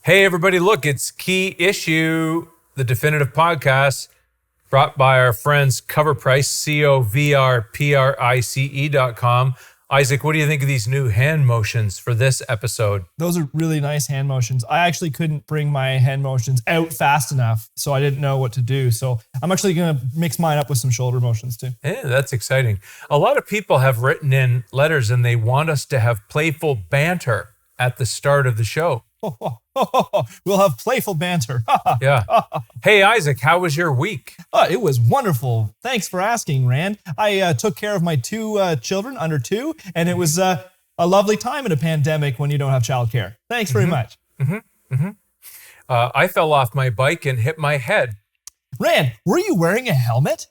Hey, everybody, look, it's Key Issue, the definitive podcast brought by our friends Covrprice, Covrprice.com. Isaac, what do you think of these new hand motions for this episode? Those are really nice hand motions. I actually couldn't bring my hand motions out fast enough, so I didn't know what to do. So I'm actually going to mix mine up with some shoulder motions too. Yeah, that's exciting. A lot of people have written in letters and they want us to have playful banter at the start of the show. We'll have playful banter. Yeah. Hey, Isaac, how was your week? It was wonderful. Thanks for asking, Rand. I took care of my two children under 2, and it was a lovely time in a pandemic when you don't have childcare. Thanks very much. I fell off my bike and hit my head. Rand, were you wearing a helmet?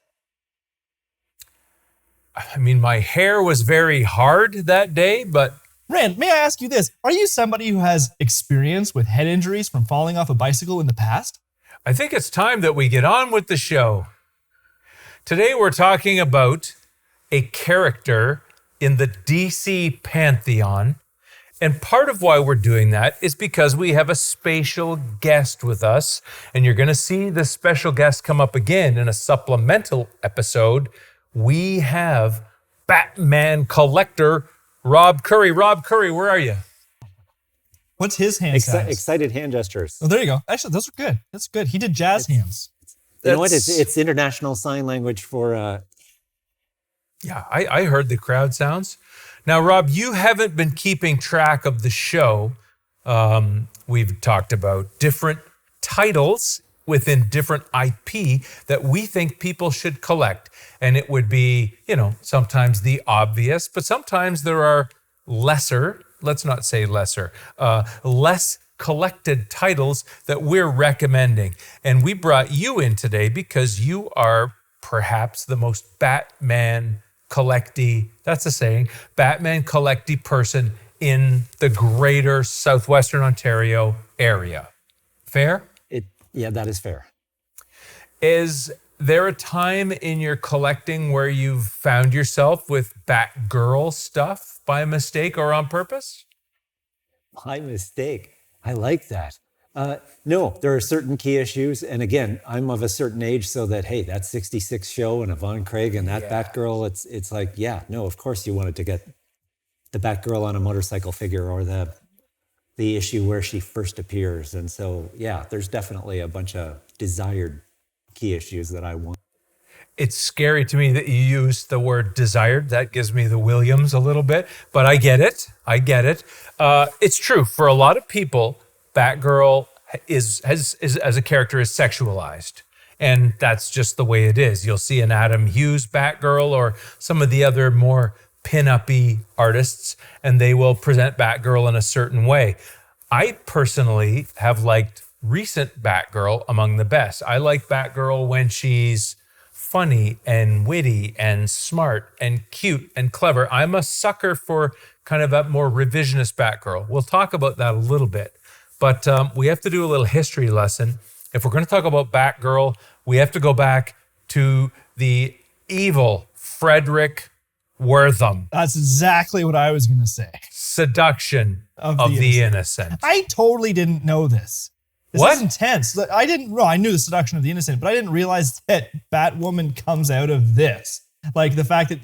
I mean, my hair was very hard that day, but... Rand, may I ask you this? Are you somebody who has experience with head injuries from falling off a bicycle in the past? I think it's time that we get on with the show. Today we're talking about a character in the DC Pantheon. And part of why we're doing that is because we have a special guest with us. And you're going to see the special guest come up again in a supplemental episode. We have Batman collector Rob Currie. Rob Currie, where are you? What's his hand size? Excited hand gestures. Oh, there you go. Actually, those are good. That's good. He did jazz hands. You know what? It's international sign language for... Yeah, I heard the crowd sounds. Now, Rob, you haven't been keeping track of the show. We've talked about different titles within different IP that we think people should collect. And it would be, sometimes the obvious, but sometimes there are lesser, let's not say lesser, less collected titles that we're recommending. And we brought you in today because you are perhaps the most Batman collecty, that's a saying, Batman collecty person in the greater Southwestern Ontario area. Fair? Yeah, that is fair. Is there a time in your collecting where you've found yourself with Batgirl stuff by mistake or on purpose? By mistake. I like that. No, there are certain key issues. And again, I'm of a certain age so that, hey, that 66 show and Yvonne Craig and that Batgirl, it's like, yeah, no, of course you wanted to get the Batgirl on a motorcycle figure or the issue where she first appears. And so, yeah, there's definitely a bunch of desired key issues that I want. It's scary to me that you use the word desired. That gives me the Williams a little bit, but I get it. It's true. For a lot of people, Batgirl is as a character is sexualized. And that's just the way it is. You'll see an Adam Hughes Batgirl or some of the other more pin-up-y artists, and they will present Batgirl in a certain way. I personally have liked recent Batgirl among the best. I like Batgirl when she's funny and witty and smart and cute and clever. I'm a sucker for kind of a more revisionist Batgirl. We'll talk about that a little bit, but we have to do a little history lesson. If we're going to talk about Batgirl, we have to go back to the evil Frederick Wortham. That's exactly what I was going to say. Seduction of the innocent. I totally didn't know this. This is intense. I knew the Seduction of the Innocent, but I didn't realize that Batwoman comes out of this. Like the fact that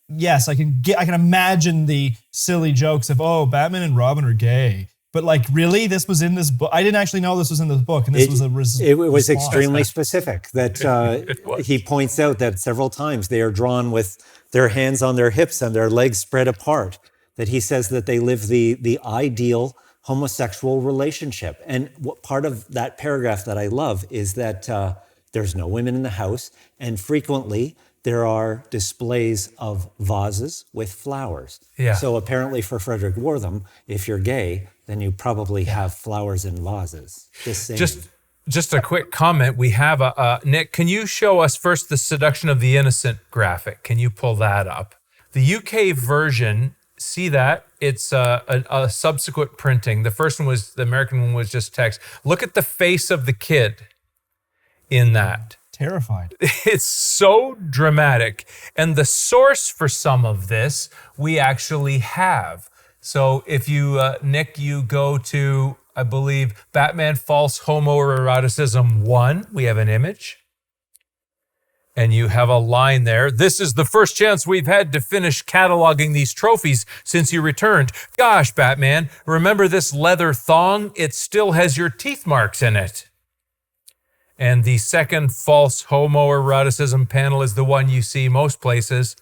yes, I can imagine the silly jokes of, oh, Batman and Robin are gay. But like, really, this was in this book? I didn't actually know this was in this book, and this was a It was extremely specific. That he points out that several times they are drawn with their hands on their hips and their legs spread apart. That he says that they live the ideal homosexual relationship. And what part of that paragraph that I love is that there's no women in the house, and frequently there are displays of vases with flowers. Yeah. So apparently for Frederick Wortham, if you're gay, then you probably have flowers in vases. Just a quick comment. We have Nick, can you show us first the Seduction of the Innocent graphic? Can you pull that up? The UK version, see that? It's a subsequent printing. The first one the American one was just text. Look at the face of the kid in that. Terrified. It's so dramatic. And the source for some of this we actually have. So if you, Nick, you go to, I believe, Batman False Homoeroticism 1, we have an image. And you have a line there. This is the first chance we've had to finish cataloging these trophies since you returned. Gosh, Batman, remember this leather thong? It still has your teeth marks in it. And the second false homoeroticism panel is the one you see most places.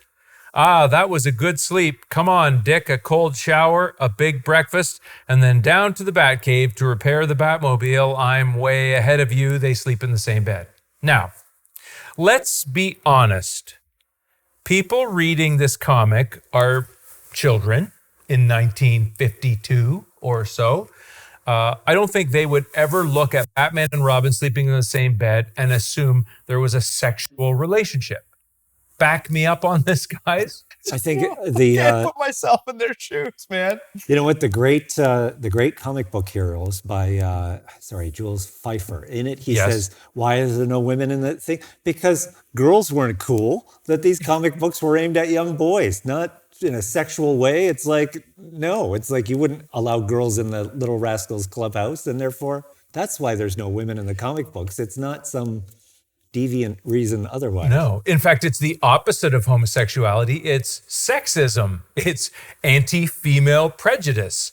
Ah, that was a good sleep. Come on, Dick, a cold shower, a big breakfast, and then down to the Batcave to repair the Batmobile. I'm way ahead of you. They sleep in the same bed. Now, let's be honest. People reading this comic are children in 1952 or so. I don't think they would ever look at Batman and Robin sleeping in the same bed and assume there was a sexual relationship. Back me up on this, guys. I think I can't put myself in their shoes, man. You know what, the great comic book heroes by Jules Pfeiffer. In it, he says, "Why is there no women in that thing? Because girls weren't cool. That these comic books were aimed at young boys, not in a sexual way." It's like, no, it's like you wouldn't allow girls in the Little Rascals Clubhouse, and therefore that's why there's no women in the comic books. It's not some deviant reason otherwise. No. In fact, it's the opposite of homosexuality. It's sexism. It's anti-female prejudice.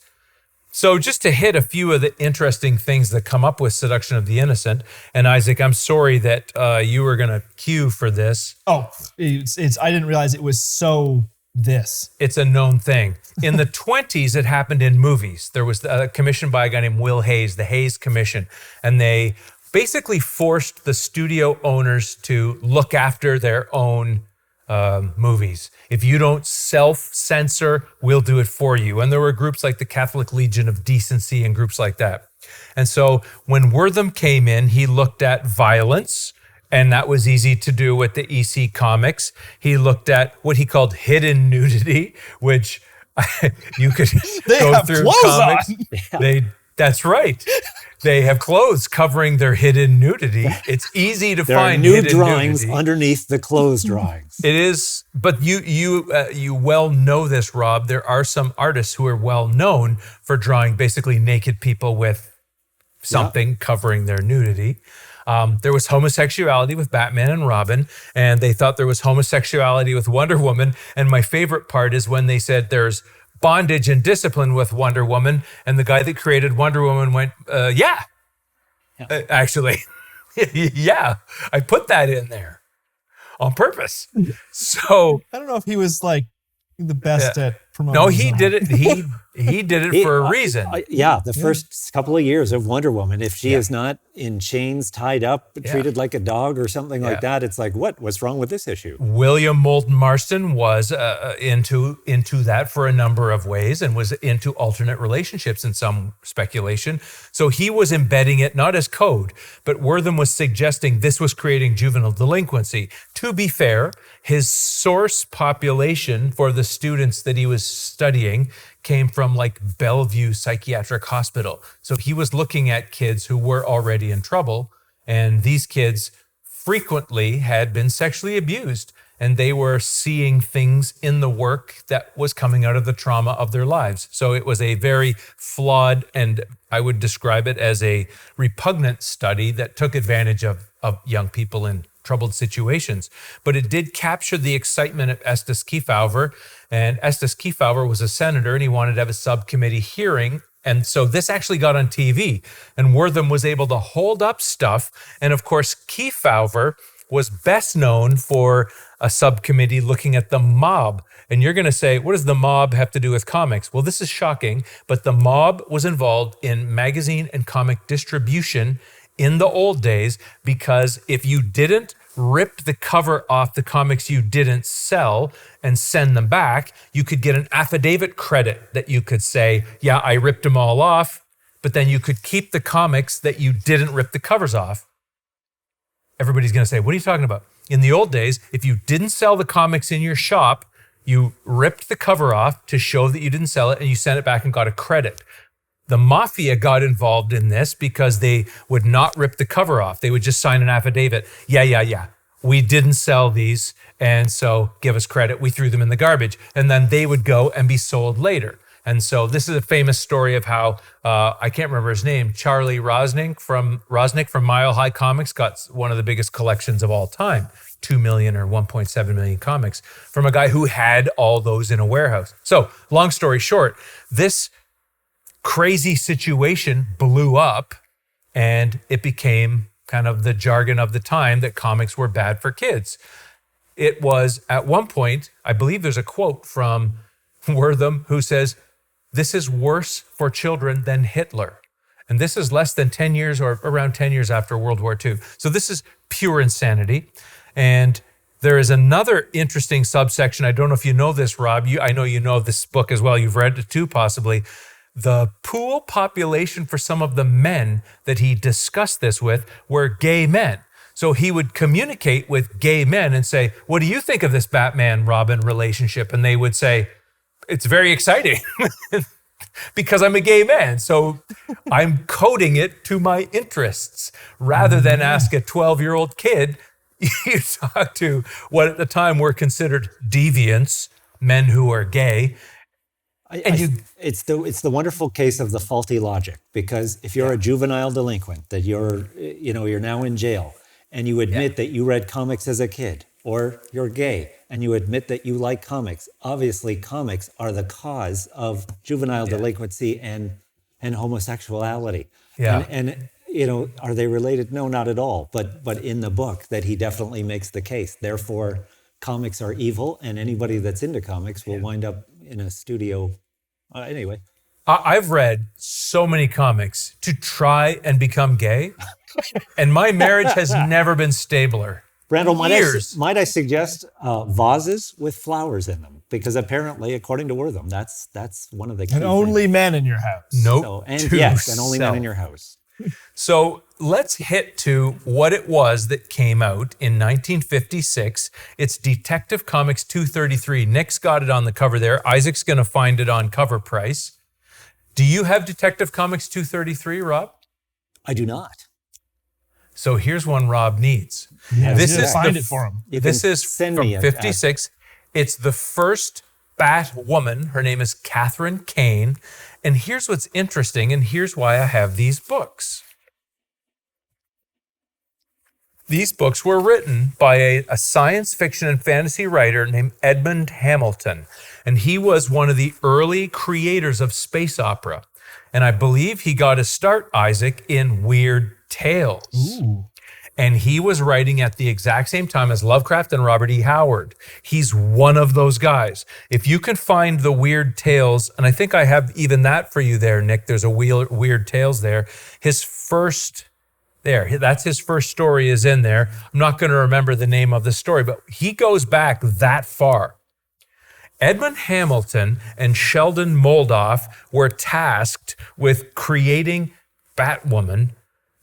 So just to hit a few of the interesting things that come up with Seduction of the Innocent, and Isaac, I'm sorry that you were going to cue for this. Oh, I didn't realize it was so this. It's a known thing. In the 20s, it happened in movies. There was a commission by a guy named Will Hayes, the Hayes Commission, and they basically forced the studio owners to look after their own movies. If you don't self-censor, we'll do it for you. And there were groups like the Catholic Legion of Decency and groups like that. And so when Wortham came in, he looked at violence, and that was easy to do with the EC Comics. He looked at what he called hidden nudity, which you could go through comics. That's right. They have clothes covering their hidden nudity. It's easy to find nude hidden drawings nudity underneath the clothes drawings. It is, but you well know this, Rob. There are some artists who are well known for drawing basically naked people with something covering their nudity. There was homosexuality with Batman and Robin, and they thought there was homosexuality with Wonder Woman. And my favorite part is when they said there's bondage and discipline with Wonder Woman, and the guy that created Wonder Woman went, actually, yeah, I put that in there on purpose. So I don't know if he was like the best at promoting. No, he did it. He did it for a reason. The first couple of years of Wonder Woman, if she is not in chains, tied up, treated like a dog or something like that, it's like, what's wrong with this issue? William Moulton Marston was into that for a number of ways and was into alternate relationships in some speculation. So he was embedding it not as code, but Wortham was suggesting this was creating juvenile delinquency. To be fair, his source population for the students that he was studying came from like Bellevue Psychiatric Hospital. So he was looking at kids who were already in trouble, and these kids frequently had been sexually abused, and they were seeing things in the work that was coming out of the trauma of their lives. So it was a very flawed, and I would describe it as a repugnant study that took advantage of young people in troubled situations. But it did capture the excitement of Estes Kefauver, and Estes Kefauver was a senator, and he wanted to have a subcommittee hearing. And so this actually got on TV, and Wortham was able to hold up stuff. And of course, Kefauver was best known for a subcommittee looking at the mob. And you're going to say, what does the mob have to do with comics? Well, this is shocking, but the mob was involved in magazine and comic distribution in the old days, because if you didn't rip the cover off the comics you didn't sell and send them back, you could get an affidavit credit that you could say, yeah, I ripped them all off, but then you could keep the comics that you didn't rip the covers off. Everybody's going to say, what are you talking about? In the old days, if you didn't sell the comics in your shop, you ripped the cover off to show that you didn't sell it, and you sent it back and got a credit. The mafia got involved in this because they would not rip the cover off. They would just sign an affidavit. Yeah. We didn't sell these, and so give us credit. We threw them in the garbage. And then they would go and be sold later. And so this is a famous story of how, I can't remember his name, Charlie Rosnick from Mile High Comics got one of the biggest collections of all time, 2 million or 1.7 million comics, from a guy who had all those in a warehouse. So long story short, this crazy situation blew up and it became kind of the jargon of the time that comics were bad for kids. It was at one point, I believe there's a quote from Wortham who says, "This is worse for children than Hitler." And this is less than 10 years or around 10 years after World War II. So this is pure insanity. And there is another interesting subsection. I don't know if you know this, Rob. I know you know this book as well. You've read it too, possibly. The pool population for some of the men that he discussed this with were gay men. So he would communicate with gay men and say, "What do you think of this Batman-Robin relationship?" And they would say, "It's very exciting because I'm a gay man. So I'm coding it to my interests." Rather than ask a 12-year-old kid, you talk to what at the time were considered deviants, men who are gay. It's the wonderful case of the faulty logic, because if you're a juvenile delinquent, that you're now in jail, and you admit that you read comics as a kid, or you're gay and you admit that you like comics, obviously comics are the cause of juvenile delinquency and homosexuality. Yeah. And are they related? No, not at all. But in the book that he definitely makes the case. Therefore, comics are evil, and anybody that's into comics will wind up in a studio. Anyway. I've read so many comics to try and become gay, and my marriage has never been stabler. Randall, might I suggest vases with flowers in them? Because apparently, according to Wortham, that's one of the key And only men in your house. Nope. And only men in your house. So let's hit to what it was that came out in 1956. It's Detective Comics 233. Nick's got it on the cover there. Isaac's going to find it on Covrprice. Do you have Detective Comics 233, Rob? I do not. So here's one Rob needs. Yeah, find it for him. This is from 56. It's the first Batwoman. Her name is Catherine Kane. And here's what's interesting, and here's why I have these books. These books were written by a science fiction and fantasy writer named Edmund Hamilton. And he was one of the early creators of space opera. And I believe he got his start, Isaac, in Weird Tales. Ooh. And he was writing at the exact same time as Lovecraft and Robert E. Howard. He's one of those guys. If you can find the Weird Tales, and I think I have even that for you there, Nick. There's a Weird Tales there. That's his first story is in there. I'm not going to remember the name of the story, but he goes back that far. Edmund Hamilton and Sheldon Moldoff were tasked with creating Batwoman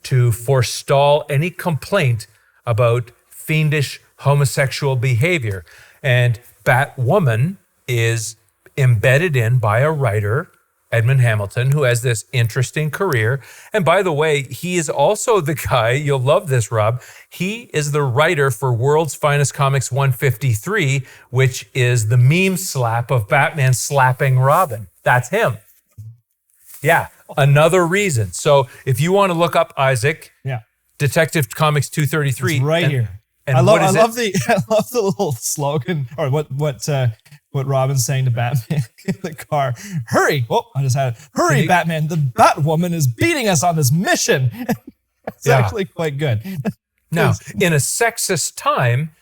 to forestall any complaint about fiendish homosexual behavior. And Batwoman is embedded in by a writer, Edmund Hamilton, who has this interesting career. And by the way, he is also the guy, you'll love this, Rob, he is the writer for World's Finest Comics 153, which is the meme slap of Batman slapping Robin. That's him. Yeah, another reason. So if you want to look up Isaac, Detective Comics 233. It's right here. And I love the little slogan, or what Robin's saying to Batman in the car. Hurry! Oh, I just had it. Hurry, Batman! The Batwoman is beating us on this mission. It's actually quite good. Now, in a sexist time,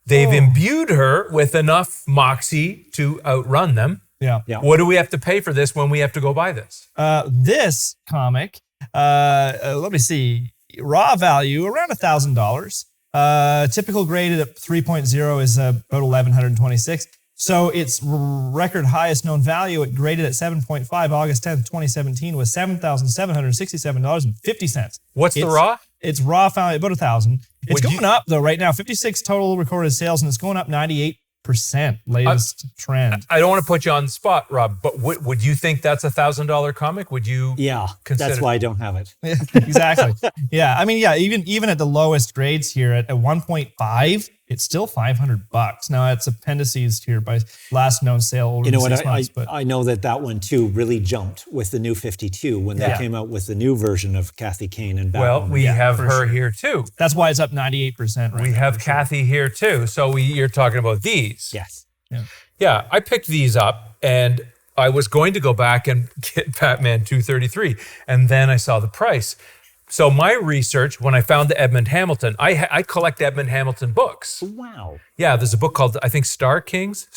they've imbued her with enough moxie to outrun them. Yeah. What do we have to pay for this when we have to go buy this? This comic, let me see, raw value around $1,000. Typical graded at 3.0 is about 1,126. So its record highest known value, it graded at 7.5 August 10th, 2017, was $7,767.50. What's the raw? It's raw value about 1,000. It's going up though right now. 56 total recorded sales, and it's going up 98%. Latest trend. I don't want to put you on the spot, Rob, but would you think that's $1,000 comic? Would you? Yeah, consider? That's why I don't have it. Exactly. Yeah, I mean, even at the lowest grades here at 1.5, it's still $500. Now it's appendices here by last known sale over You know 6 what? months. But I know that one too really jumped with the new 52 when they came out with the new version of Kathy Kane and Batwoman. Well, we have her here too. that's why it's up 98%. Right We now, have for sure. Kathy here too. So you're talking about these. Yes. Yeah, I picked these up and I was going to go back and get Batman 233. And then I saw the price. So my research, when I found the Edmund Hamilton, I collect Edmund Hamilton books. Wow. Yeah, there's a book called, I think, Star Kings.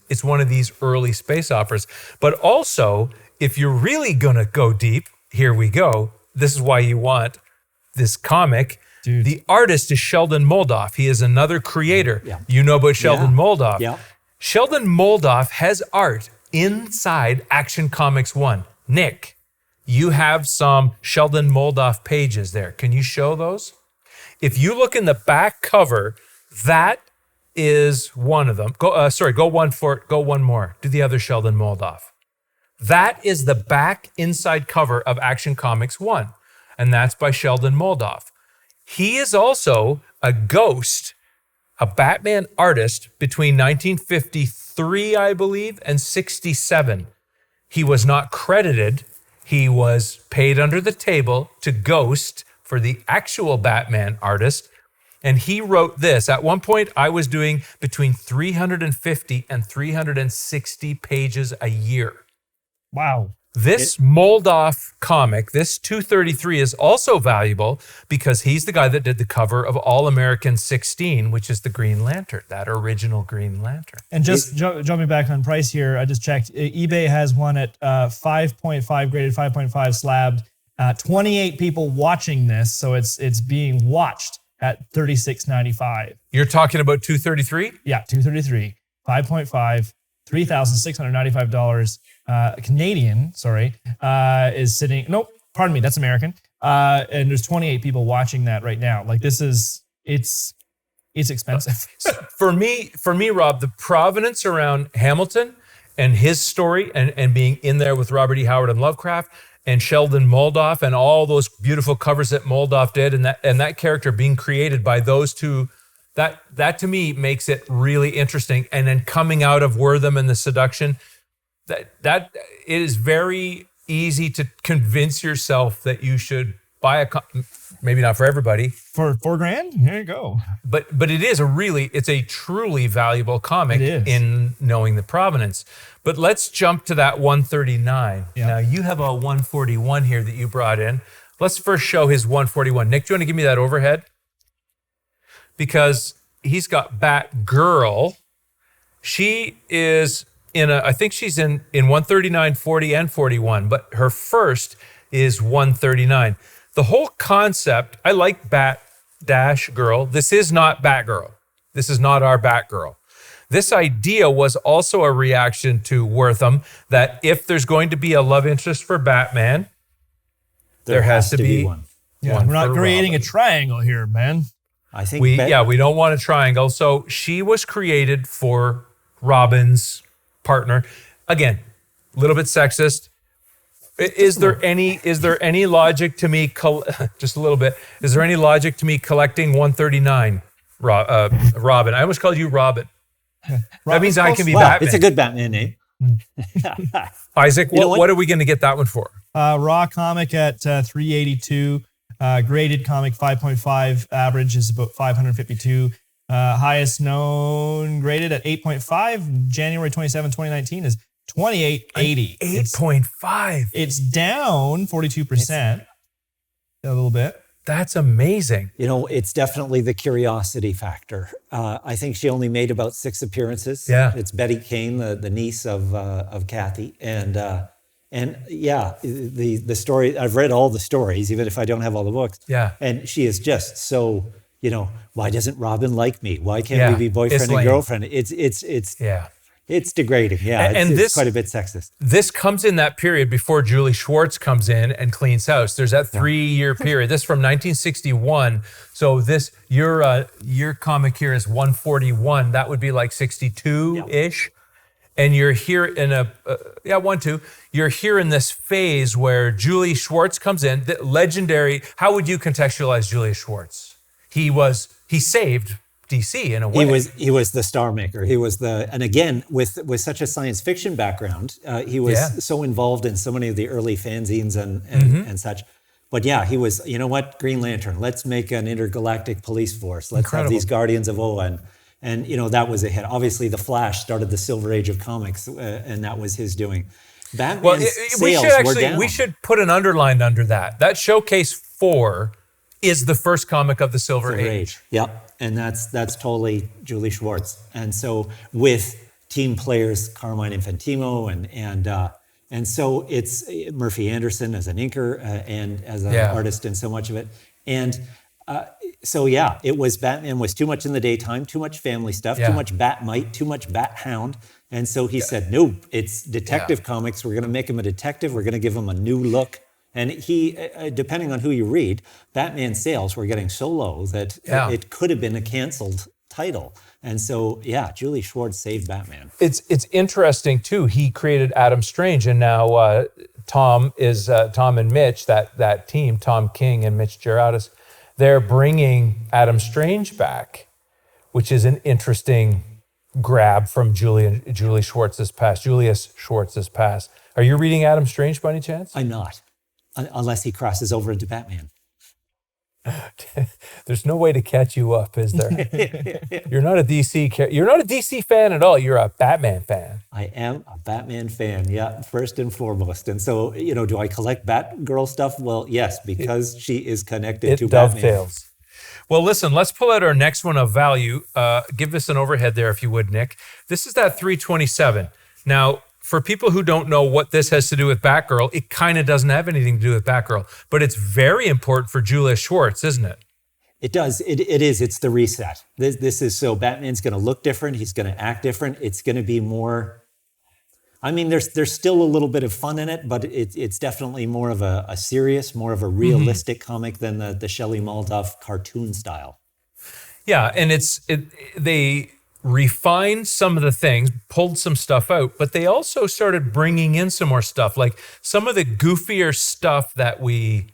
It's one of these early space operas. But also, if you're really going to go deep, here we go. This is why you want this comic. Dude. The artist is Sheldon Moldoff. He is another creator. Yeah. You know about Sheldon Moldoff. Yeah. Sheldon Moldoff has art inside Action Comics 1. Nick, you have some Sheldon Moldoff pages there. Can you show those? If you look in the back cover, that is one of them. Go one more. Do the other Sheldon Moldoff. That is the back inside cover of Action Comics 1, and that's by Sheldon Moldoff. He is also a ghost, a Batman artist between 1953, I believe, and 67. He was not credited. He was paid under the table to ghost for the actual Batman artist. And he wrote this. At one point, I was doing between 350 and 360 pages a year. Wow. This Moldoff comic, this 233, is also valuable because he's the guy that did the cover of All American 16, which is the Green Lantern, that original Green Lantern. And just jumping back on price here, I just checked. eBay has one at 5.5 graded, 5.5 slabbed. 28 people watching this, so it's being watched at $36.95. You're talking about 233? Yeah, 233, 5.5, $3,695. Canadian, is sitting. Nope, pardon me, that's American. And there's 28 people watching that right now. Like it's expensive. For me, Rob, the provenance around Hamilton and his story and being in there with Robert E. Howard and Lovecraft and Sheldon Moldoff and all those beautiful covers that Moldoff did and that character being created by those two, that to me makes it really interesting. And then coming out of Wortham and the Seduction, that it is very easy to convince yourself that you should buy maybe not for everybody. For $4,000, here you go. But it's a truly valuable comic in knowing the provenance. But let's jump to that 139. Yeah. Now you have a 141 here that you brought in. Let's first show his 141. Nick, do you want to give me that overhead? Because he's got Batgirl. She is I think she's in 139, 40, and 41, but her first is 139. The whole concept, I like Bat-Girl. This is not Batgirl. This is not our Batgirl. This idea was also a reaction to Wortham that if there's going to be a love interest for Batman, there has to be one. Yeah, one we're not for creating Robin. a triangle here, man. I think we don't want a triangle. So she was created for Robin's partner. Again, a little bit sexist. Is there any logic to me just a little bit? Is there any logic to me collecting 139 Robin? I almost called you Robin. That means I can be Batman. It's a good Batman name. Isaac, what are we going to get that one for? Raw comic at 382. Graded comic 5.5. Average is about 552. Highest known graded at 8.5. January 27, 2019 is 2880. 8.5. It's down 42%. A little bit. That's amazing. You know, it's definitely the curiosity factor. I think she only made about 6 appearances. Yeah. It's Betty Kane, the niece of Kathy. And yeah, the story, I've read all the stories, even if I don't have all the books. Yeah. And she is just so, why doesn't Robin like me? Why can't we be boyfriend and girlfriend? It's degrading. Yeah, it's quite a bit sexist. This comes in that period before Julie Schwartz comes in and cleans house. There's that 3-year period. This is from 1961. So your comic here is 141. That would be like 62-ish. And you're here in you're here in this phase where Julie Schwartz comes in. The legendary. How would you contextualize Julia Schwartz? He saved DC in a way. He was the star maker. He was and again, with such a science fiction background, he was so involved in so many of the early fanzines and such. But yeah, he was, you know what, Green Lantern, let's make an intergalactic police force. Let's have these Guardians of Oa. And you know, that was a hit. Obviously, The Flash started the Silver Age of comics, and that was his doing. Batman's sales were down. We should put an underline under that. That Showcase 4 is the first comic of the Silver Age. Yep, and that's totally Julie Schwartz. And so with team players Carmine Infantino and so it's Murphy Anderson as an inker and as an artist in so much of it. And so yeah, it was Batman was too much in the daytime, too much family stuff, too much Batmite, too much Bat-Hound. And so he said, no, it's detective comics. We're going to make him a detective. We're going to give him a new look. And he, depending on who you read, Batman sales were getting so low that it could have been a canceled title. And so, yeah, Julie Schwartz saved Batman. It's interesting, too. He created Adam Strange, and now Tom and Mitch, that team, Tom King and Mitch Gerardis, they're bringing Adam Strange back, which is an interesting grab from Julius Schwartz's past. Are you reading Adam Strange by any chance? I'm not, unless he crosses over into Batman. There's no way to catch you up, is there? You're not a DC fan at all. You're a Batman fan. I am a Batman fan, yeah, first and foremost. And so, you know, do I collect Batgirl stuff? Well, yes, because she is connected to Batman. It dovetails. Well, listen, let's pull out our next one of value. Give us an overhead there, if you would, Nick. This is that 327. Now, for people who don't know what this has to do with Batgirl, it kind of doesn't have anything to do with Batgirl, but it's very important for Julius Schwartz, isn't it? It does. It is. It's the reset. This is so Batman's going to look different. He's going to act different. It's going to be more. I mean, there's still a little bit of fun in it, but it's definitely more of a serious, more of a realistic comic than the Shelley Maldoff cartoon style. Yeah, and they refined some of the things, pulled some stuff out, but they also started bringing in some more stuff, like some of the goofier stuff that we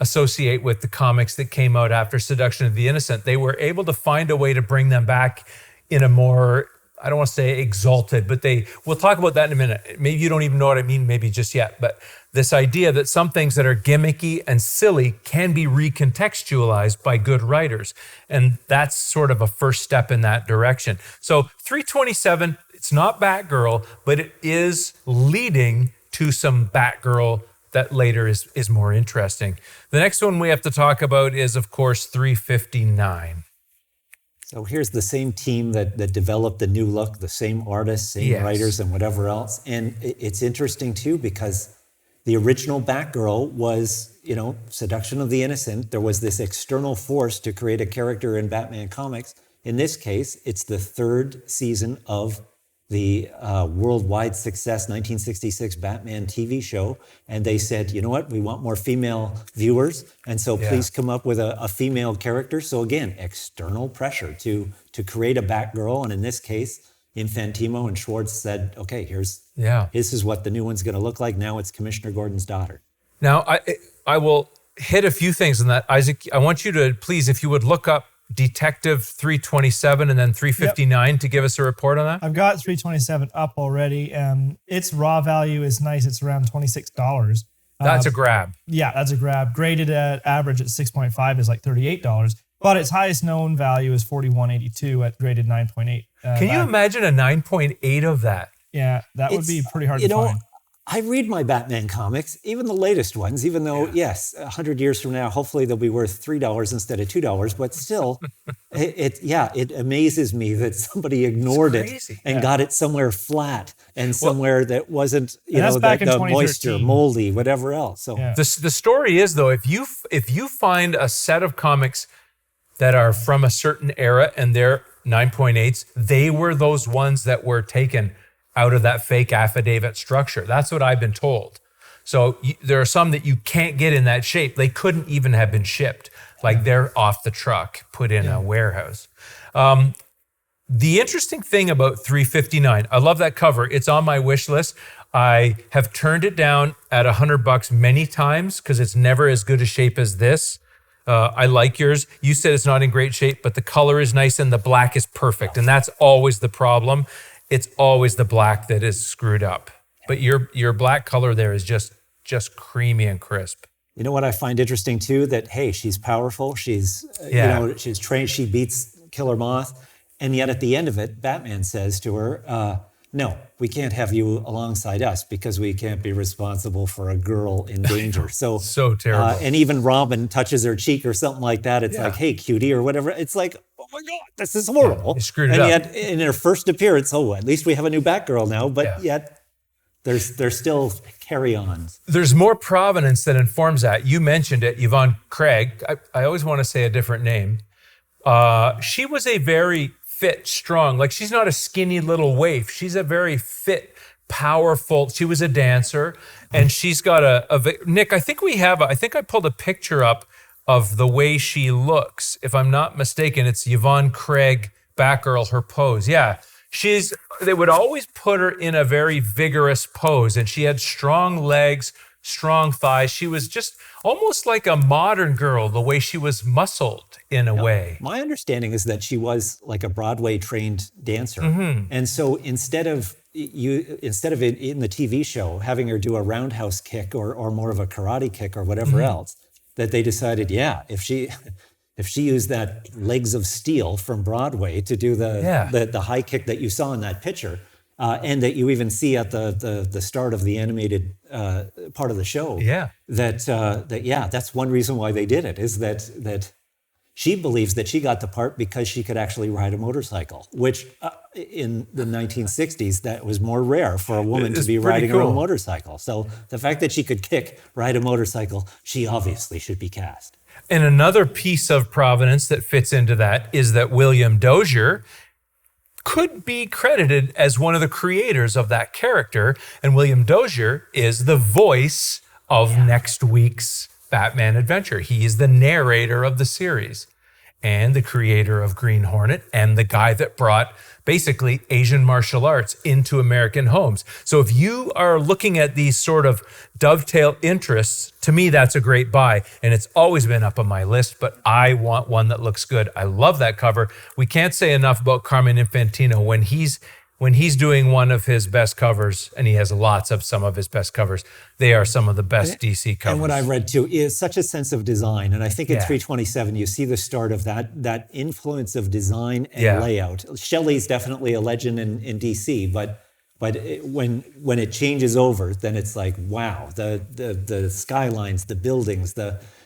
associate with the comics that came out after Seduction of the Innocent. They were able to find a way to bring them back in a more, I don't want to say exalted, but we'll talk about that in a minute. Maybe you don't even know what I mean, maybe just yet, but this idea that some things that are gimmicky and silly can be recontextualized by good writers. And that's sort of a first step in that direction. So 327, it's not Batgirl, but it is leading to some Batgirl that later is more interesting. The next one we have to talk about is, of course, 359. So here's the same team that developed the new look, the same artists, same writers, and whatever else. And it's interesting, too, because the original Batgirl was, you know, Seduction of the Innocent. There was this external force to create a character in Batman comics. In this case, it's the third season of the worldwide success 1966 Batman TV show. And they said, you know what, we want more female viewers. And so please come up with a female character. So again, external pressure to create a Batgirl. And in this case, Infantino and Schwartz said, okay, this is what the new one's going to look like. Now it's Commissioner Gordon's daughter. Now, I will hit a few things on that. Isaac, I want you to please, if you would look up Detective 327 and then 359 to give us a report on that. I've got 327 up already. Its raw value is nice. It's around $26. That's a grab. Yeah, that's a grab. Graded at average at 6.5 is like $38. But its highest known value is $41.82 at graded 9.8. Can you imagine a 9.8 of that? Yeah, that would be pretty hard to find. I read my Batman comics, even the latest ones, even though, yes, 100 years from now, hopefully they'll be worth $3 instead of $2. But still, it amazes me that somebody ignored it and got it somewhere flat and somewhere that wasn't, the moisture, moldy, whatever else. So the story is, though, if you find a set of comics that are from a certain era and they're 9.8s, they were those ones that were taken out of that fake affidavit structure. That's what I've been told. So there are some that you can't get in that shape. They couldn't even have been shipped. Like they're off the truck, put in a warehouse. The interesting thing about 359, I love that cover. It's on my wish list. I have turned it down at $100 many times because it's never as good a shape as this. I like yours. You said it's not in great shape, but the color is nice and the black is perfect. And that's always the problem. It's always the black that is screwed up. But your black color there is just creamy and crisp. You know what I find interesting too? That, hey, she's powerful. She's, she's trained. She beats Killer Moth. And yet at the end of it, Batman says to her, no, we can't have you alongside us because we can't be responsible for a girl in danger. So terrible. And even Robin touches her cheek or something like that. It's like, hey, cutie, or whatever. It's like, oh my God, this is horrible. They screwed it up. And yet in her first appearance, at least we have a new Batgirl now. But yet there's still carry-ons. There's more provenance that informs that. You mentioned it, Yvonne Craig. I always want to say a different name. She was a very fit, strong, like she's not a skinny little waif. She's a very fit, powerful, she was a dancer, and she's got Nick, I think I pulled a picture up of the way she looks. If I'm not mistaken, it's Yvonne Craig, Batgirl, her pose. Yeah, they would always put her in a very vigorous pose, and she had strong legs, strong thighs. She was just almost like a modern girl, the way she was muscled in a way. My understanding is that she was like a Broadway trained dancer. And so instead of in the TV show having her do a roundhouse kick or more of a karate kick or whatever else, that they decided, if she used that legs of steel from Broadway to do the high kick that you saw in that picture, and that you even see at the start of the animated part of the show. That's one reason why they did it, is that she believes that she got the part because she could actually ride a motorcycle, which in the 1960s, that was more rare for a woman to be riding her own motorcycle. So the fact that she could ride a motorcycle, she obviously should be cast. And another piece of provenance that fits into that is that William Dozier could be credited as one of the creators of that character. And William Dozier is the voice of next week's Batman adventure. He is the narrator of the series and the creator of Green Hornet and the guy that brought basically Asian martial arts into American homes. So if you are looking at these sort of dovetail interests, to me, that's a great buy. And it's always been up on my list, but I want one that looks good. I love that cover. We can't say enough about Carmine Infantino. When he's doing one of his best covers, and he has lots of some of his best covers, they are some of the best DC covers. And what I read too is such a sense of design. And I think in 327, you see the start of that influence of design and layout. Shelley's definitely a legend in DC, but when it changes over, then it's like, wow, the skylines, the buildings,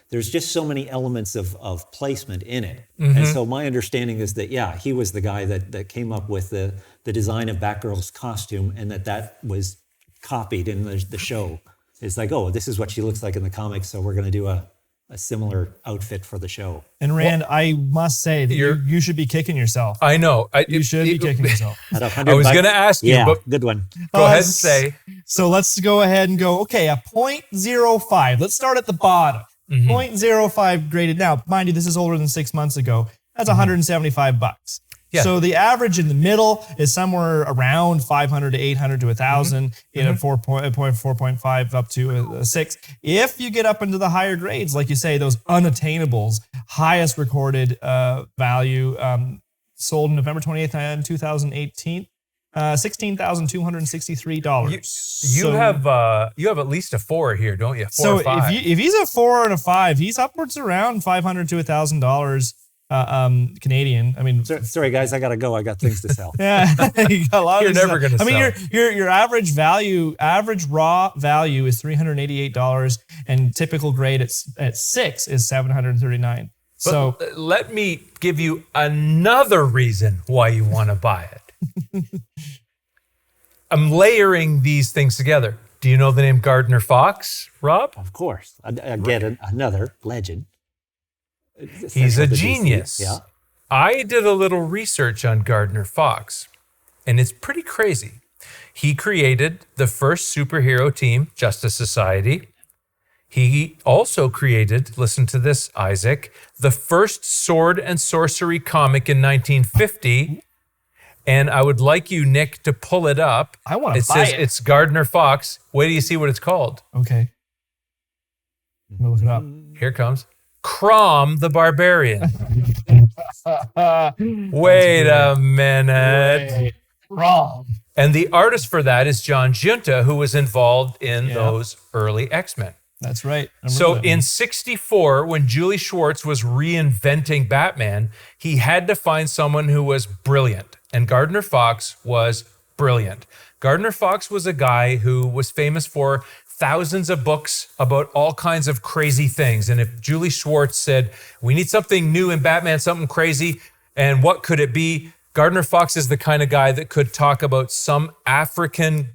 there's just so many elements of placement in it. And so my understanding is that, he was the guy that came up with the design of Batgirl's costume, and that was copied in the show. It's like, oh, this is what she looks like in the comics, so we're going to do a similar outfit for the show. And Rand, I must say that you should be kicking yourself. I know. You should be kicking yourself. I was going to ask you, but good one. Go ahead and say. So let's go ahead and go, okay, a 0.05. Let's start at the bottom. 0.05 graded. Now, mind you, this is older than 6 months ago. That's $175. Yeah. So the average in the middle is somewhere around 500 to 800 to 1,000 in a 4.5 up to a 6. If you get up into the higher grades, like you say, those unattainables, highest recorded value, sold November 28th, 2018. $16,263. You have at least a 4 here, don't you? 4 or 5. If he's a 4 and a 5, he's upwards around $500 to $1,000 Canadian. I mean, sorry guys, I gotta go. I got things to sell. Yeah, you got a lot. You're never gonna sell. I mean, your average raw value is $388, and typical grade at 6 is $739. So let me give you another reason why you want to buy it. I'm layering these things together. Do you know the name Gardner Fox, Rob? Of course. Again, another legend. He's a genius. Yeah. I did a little research on Gardner Fox, and it's pretty crazy. He created the first superhero team, Justice Society. He also created, listen to this, Isaac, the first sword and sorcery comic in 1950. And I would like you, Nick, to pull it up. I want to buy it. It's Gardner Fox. Wait till you see what it's called. Okay. I'm going to look it up. Here it comes. Crom the Barbarian. Wait a minute. Wrong. And the artist for that is John Giunta, who was involved in those early X-Men. That's right. So in 64, when Julie Schwartz was reinventing Batman, he had to find someone who was brilliant. And Gardner Fox was brilliant. Gardner Fox was a guy who was famous for thousands of books about all kinds of crazy things. And if Julie Schwartz said, we need something new in Batman, something crazy, and what could it be? Gardner Fox is the kind of guy that could talk about some African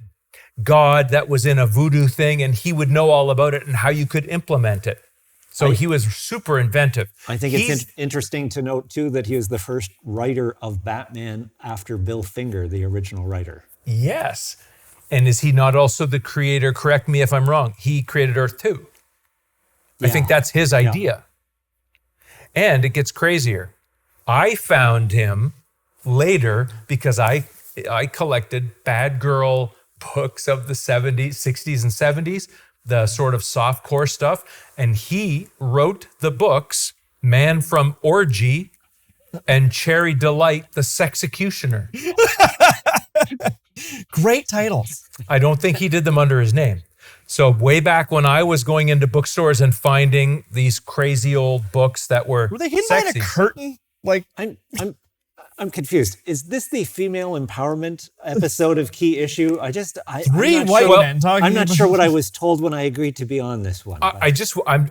god that was in a voodoo thing, and he would know all about it and how you could implement it. So he was super inventive. I think it's interesting to note, too, that he was the first writer of Batman after Bill Finger, the original writer. Yes. And is he not also the creator? Correct me if I'm wrong. He created Earth 2. I think that's his idea. And it gets crazier. I found him later because I collected Batgirl books of the 70s, 60s, and 70s, the sort of softcore stuff. And he wrote the books Man from Orgy and Cherry Delight, the Sexecutioner. Great titles. I don't think he did them under his name. So way back when I was going into bookstores and finding these crazy old books that were Were they hidden sexy. behind a curtain? Like, I'm confused. Is this the female empowerment episode of Key Issue? Three white men talking. I'm not sure what I was told when I agreed to be on this one.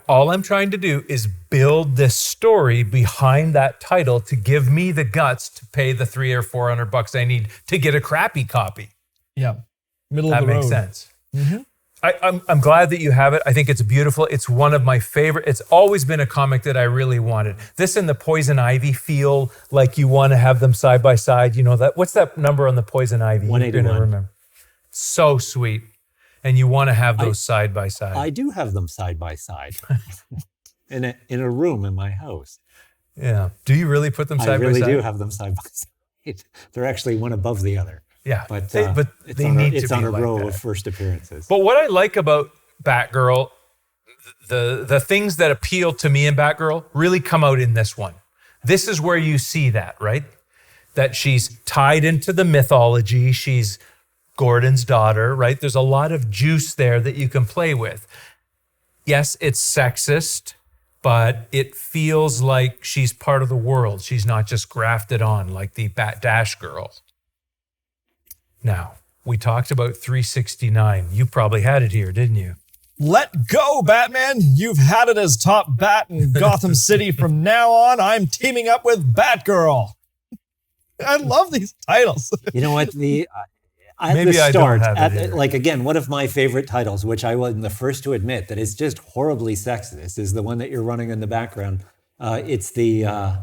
All I'm trying to do is build this story behind that title to give me the guts to pay the $300 or $400 I need to get a crappy copy. Yeah, middle of the road. That makes sense. Mm-hmm. I'm glad that you have it. I think it's beautiful. It's one of my favorite. It's always been a comic that I really wanted. This and the Poison Ivy feel like you want to have them side by side. You know that. What's that number on the Poison Ivy? 181. You're gonna remember. So sweet, and you want to have those side by side. I do have them side by side in a room in my house. Yeah. Do you really put them side by side? I really do have them side by side. They're actually one above the other. Yeah, but they need to be it's on a like row that. of first appearances. But what I like about Batgirl, the things that appeal to me in Batgirl really come out in this one. This is where you see that, right? That she's tied into the mythology. She's Gordon's daughter, right? There's a lot of juice there that you can play with. Yes, it's sexist, but it feels like she's part of the world. She's not just grafted on like the Bat Dash girl. Now, we talked about 369. You probably had it here, didn't you? Let go, Batman. You've had it as top bat in Gotham City. From now on, I'm teaming up with Batgirl. I love these titles. You know what? Maybe again, one of my favorite titles, which I was the first to admit that is just horribly sexist, is the one that you're running in the background. It's the...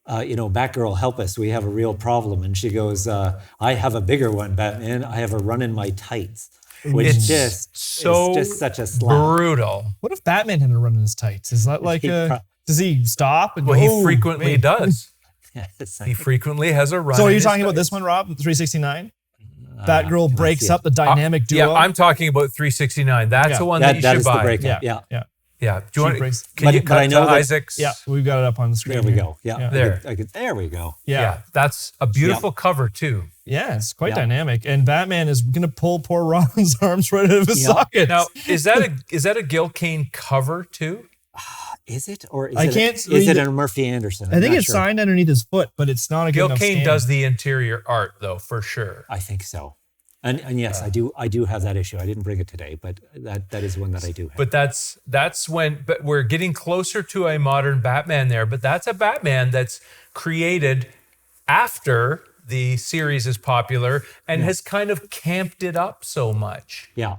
Batgirl, help us. We have a real problem. And she goes, I have a bigger one, Batman. I have a run in my tights. Which it's is just such a slap. Brutal. What if Batman had a run in his tights? Is that like does he stop? And well, he frequently does. Yes, he frequently has a run. So are you talking about this one, Rob? 369? Batgirl breaks up the dynamic duo? Yeah, I'm talking about 369. That's the one that you should buy. The breakup. Yeah. Yeah. Do you want? Can you cut to Isaac's? Yeah, we've got it up on the screen. There we go. Yeah. There we go. Yeah. That's a beautiful cover too. Yeah, it's quite dynamic. And Batman is going to pull poor Robin's arms right out of his socket. Now, is that a Gil Kane cover too? Is it? Or is is it a Murphy Anderson? I think it's signed underneath his foot, but it's not a Gil good Kane enough does the interior art though, for sure. I think so. And yes, I do have that issue. I didn't bring it today, but that is one that I do have. But that's when, but we're getting closer to a modern Batman there, but that's a Batman that's created after the series is popular and has kind of camped it up so much. Yeah.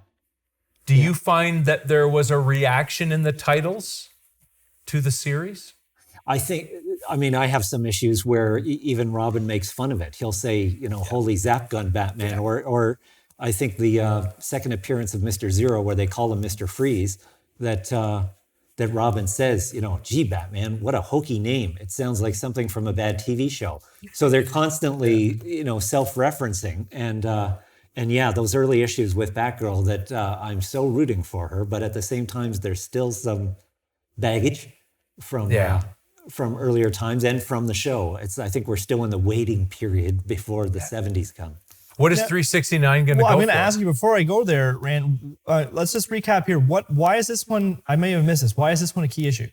Do you find that there was a reaction in the titles to the series? I have some issues where even Robin makes fun of it. He'll say, holy zap gun Batman, or I think the second appearance of Mr. Zero, where they call him Mr. Freeze, that Robin says, gee, Batman, what a hokey name. It sounds like something from a bad TV show. So they're constantly, self-referencing. And yeah, those early issues with Batgirl that I'm so rooting for her, but at the same time, there's still some baggage. from earlier times and from the show. I think we're still in the waiting period before the 70s come. What is 369 going to go I'm going for? to ask you before I go there, Rand. Let's just recap here. Why is this one? I may have missed this. Why is this one a key issue?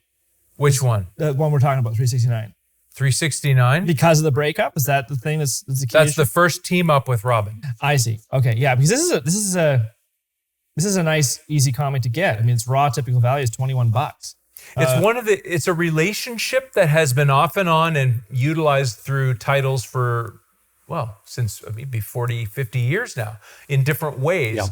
Which one? The one we're talking about, 369. 369? Because of the breakup? Is that the thing that's the key That's issue? the first team up with Robin. I see. Okay, yeah, because this is a nice, easy comic to get. I mean, its raw typical value is $21. It's a relationship that has been off and on and utilized through titles for, since maybe 40, 50 years now in different ways. Yeah.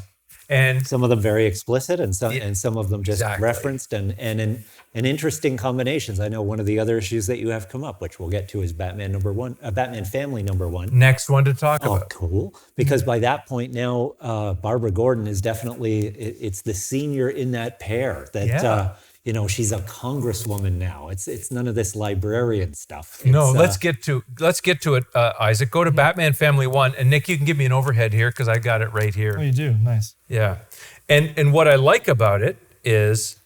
And some of them very explicit and some of them just Exactly. referenced and in interesting combinations. I know one of the other issues that you have come up, which we'll get to, is Batman Batman Family #1. next one to talk Oh, about. cool. Because by that point now, Barbara Gordon is definitely, it's the senior in that pair that, she's a congresswoman now. It's none of this librarian stuff. No, let's get to it, Isaac. Go to Batman Family 1. And Nick, you can give me an overhead here because I got it right here. Oh, you do? Nice. Yeah. And what I like about it is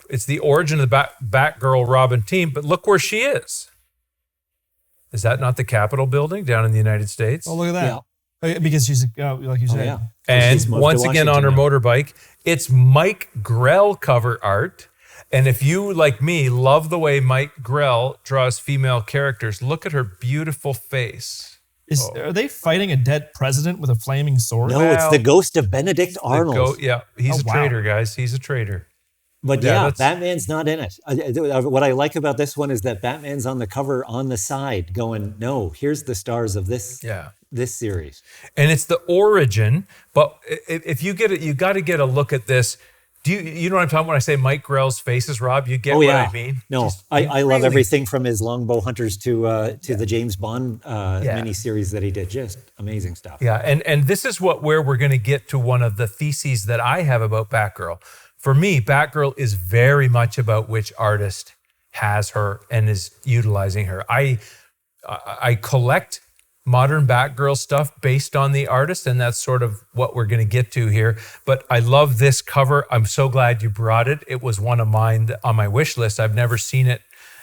it's the origin of the Batgirl Robin team, but look where she is. Is that not the Capitol building down in the United States? Oh, look at that. Oh, because she's, like you said. yeah. And She's moved once to again on her Washington motorbike, it's Mike Grell cover art. And if you, like me, love the way Mike Grell draws female characters, look at her beautiful face. Are they fighting a dead president with a flaming sword? No, it's the ghost of Benedict Arnold. He's a wow. traitor, guys. He's a traitor. But Yeah, yeah, that's- Batman's not in it. What I like about this one is that Batman's on the cover on the side going, no, here's the stars of this series. And it's the origin, but if you get it, you got to get a look at this. Do you know what I'm talking about when I say Mike Grell's faces, Rob? You get what I mean? No, Just I love really- everything from his Longbow Hunters to the James Bond miniseries that he did. Just amazing stuff. Yeah, and this is where we're going to get to one of the theses that I have about Batgirl. For me, Batgirl is very much about which artist has her and is utilizing her. I collect modern Batgirl stuff based on the artist, and that's sort of what we're going to get to here. But I love this cover. I'm so glad you brought it. It was one of mine on my wish list. I've never seen it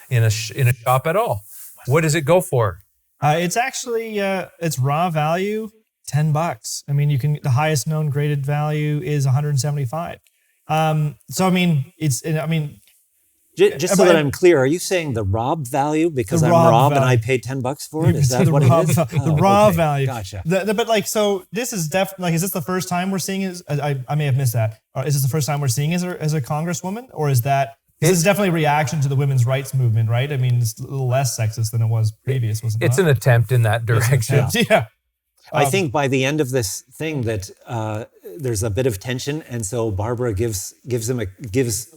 in a shop at all. What does it go for? It's actually, it's raw value, $10. I mean, the highest known graded value is 175. So I mean, Just so that I'm clear, are you saying the Rob value because I'm Rob and I paid $10 for it? Is that what it is? The raw value. Gotcha. But so this is definitely, is this the first time we're seeing it? I may have missed that. Is this the first time we're seeing it as a congresswoman, or is this is definitely a reaction to the women's rights movement, right? I mean, it's a little less sexist than it was previous, wasn't it? It's an attemp in that direction. Yeah. I think by the end of this thing that there's a bit of tension, and so Barbara gives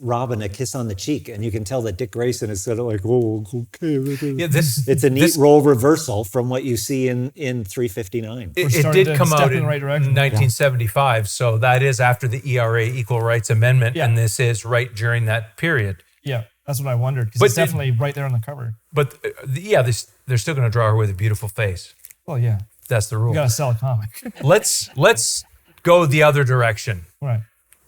Robin a kiss on the cheek, and you can tell that Dick Grayson is sort of like, oh, okay. Yeah, it's a neat role reversal from what you see in 359. It did come step out in in the right direction. 1975, so that is after the ERA Equal Rights Amendment, and this is right during that period. Yeah, that's what I wondered, because But it's definitely right there on the cover. But they're still going to draw her with a beautiful face. Well, yeah, That's the rule. you got to sell a comic. Let's go the other direction. Right.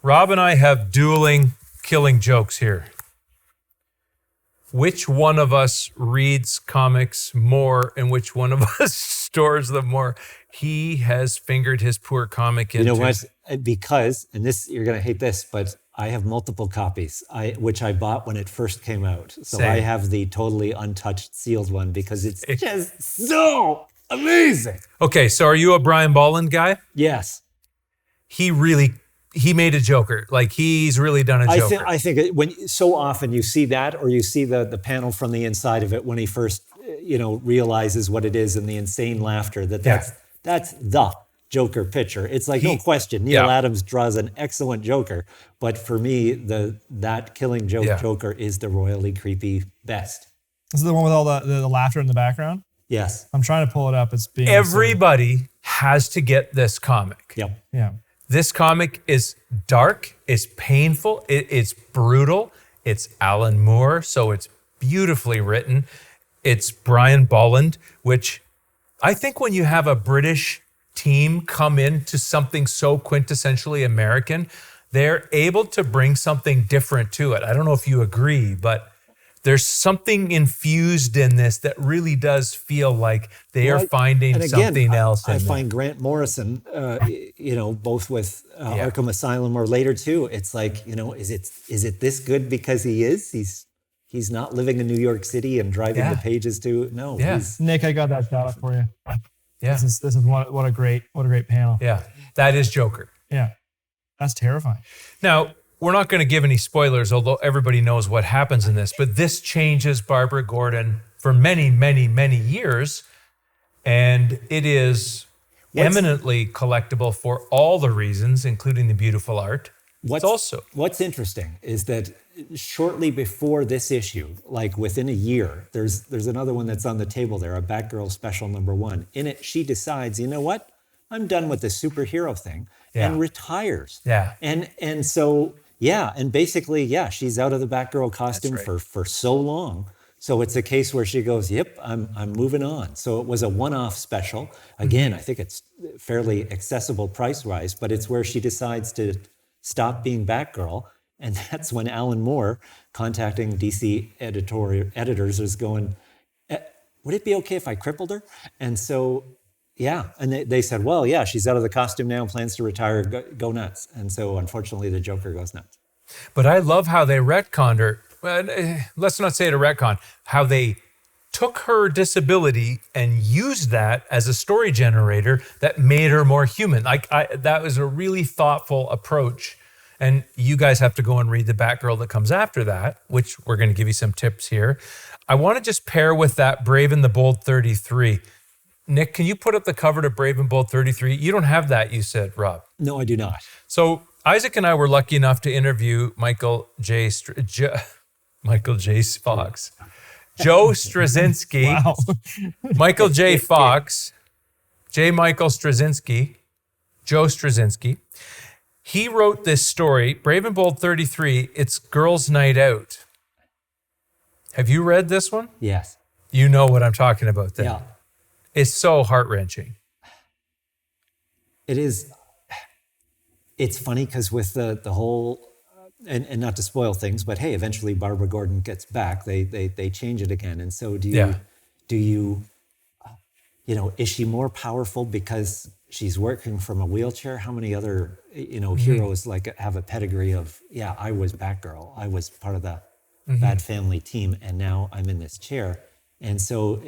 Rob and I have dueling killing jokes here. Which one of us reads comics more and which one of us stores them more? He has fingered his poor comic into... You know what? Because, and this, you're going to hate this, but I have multiple copies, which I bought when it first came out. So Same. I have the totally untouched sealed one because it's just so amazing. Okay, so are you a Brian Bolland guy? Yes. He made a Joker. Like, he's really done a Joker. I think when so often you see that, or you see the panel from the inside of it when he first, realizes what it is and the insane laughter, that's the Joker picture. It's like, no question, Neil Adams draws an excellent Joker, but for me, that Killing Joke Joker is the royally creepy best. Is it the one with all the laughter in the background? Yes. I'm trying to pull it up. It's being Everybody has to get this comic. Yep. Yeah. This comic is dark, it's painful, it's brutal, it's Alan Moore, so it's beautifully written. It's Brian Bolland, which I think when you have a British team come into something so quintessentially American, they're able to bring something different to it. I don't know if you agree, but there's something infused in this that really does feel like they are finding something else. I find Grant Morrison, both with Arkham Asylum or later too. It's like, is it this good because he is? He's not living in New York City and driving the pages to no. Yeah. Nick, I got that shot up for you. Yeah. This is what a great panel. Yeah. That is Joker. Yeah. That's terrifying. Now, we're not going to give any spoilers, although everybody knows what happens in this, but this changes Barbara Gordon for many, many, many years. And it is eminently collectible for all the reasons, including the beautiful art. What's interesting is that shortly before this issue, like within a year, there's another one that's on the table there, a Batgirl special #1. In it, she decides, you know what? I'm done with the superhero thing and retires. Yeah. And so, and basically, she's out of the Batgirl costume for so long. So it's a case where she goes, yep, I'm moving on. So it was a one-off special. Again, I think it's fairly accessible price-wise, but it's where she decides to stop being Batgirl. And that's when Alan Moore, contacting DC editors, was going, would it be okay if I crippled her? And so, and they said, well, she's out of the costume now, plans to retire, go nuts. And so, unfortunately, the Joker goes nuts. But I love how they retconned her. Well, let's not say it a retcon. How they took her disability and used that as a story generator that made her more human. That was a really thoughtful approach. And you guys have to go and read the Batgirl that comes after that, which we're going to give you some tips here. I want to just pair with that Brave and the Bold 33. Nick, can you put up the cover to Brave and Bold 33? You don't have that, you said, Rob. No, I do not. So Isaac and I were lucky enough to interview Michael J. Fox. Joe Straczynski. Wow. Michael J. Fox. J. Michael Straczynski. Joe Straczynski. He wrote this story, Brave and Bold 33, it's Girls' Night Out. Have you read this one? Yes. You know what I'm talking about then. Yeah. It's so heart-wrenching. It is. It's funny because with the whole, and not to spoil things, but hey, eventually Barbara Gordon gets back. They change it again. And so do you, is she more powerful because she's working from a wheelchair? How many other, heroes have a pedigree of, I was Batgirl. I was part of that Bat Family team, and now I'm in this chair. And so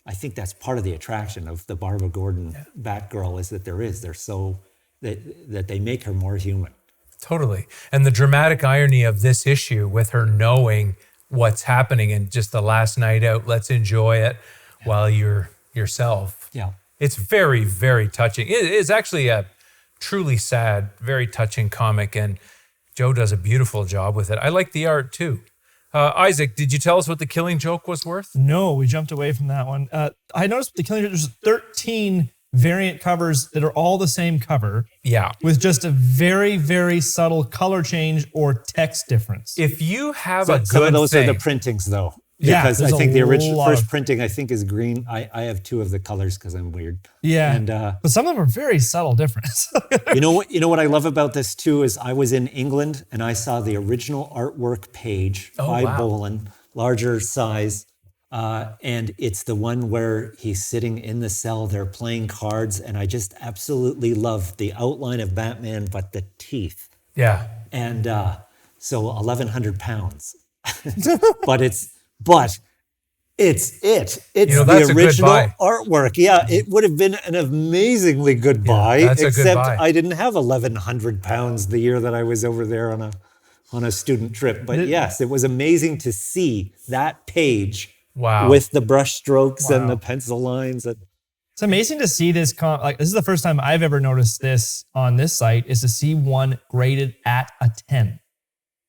I think that's part of the attraction of the Barbara Gordon Batgirl is that they're so, that they make her more human. Totally. And the dramatic irony of this issue with her knowing what's happening and just the last night out, let's enjoy it while you're yourself. Yeah. It's very, very touching. It is actually a truly sad, very touching comic, and Joe does a beautiful job with it. I like the art too. Isaac, did you tell us what The Killing Joke was worth? No, we jumped away from that one. I noticed The Killing Joke, there's 13 variant covers that are all the same cover. Yeah. With just a very, very subtle color change or text difference. If you have some of those thing, are the printings though. Yeah, because I think the original first printing I think is green. I have two of the colors because I'm weird. Yeah, and but some of them are very subtle difference. You know what I love about this too is I was in England and I saw the original artwork page by Bolin, larger size, and it's the one where he's sitting in the cell. They're playing cards, and I just absolutely love the outline of Batman, but the teeth. Yeah, and so 1,100 pounds, but it's the original artwork. Yeah, it would have been an amazingly good buy, except I didn't have 1,100 pounds the year that I was over there on a student trip. But yes, it was amazing to see that page with the brush strokes and the pencil lines. It's amazing to see this. This is the first time I've ever noticed this on this site, is to see one graded at a 10.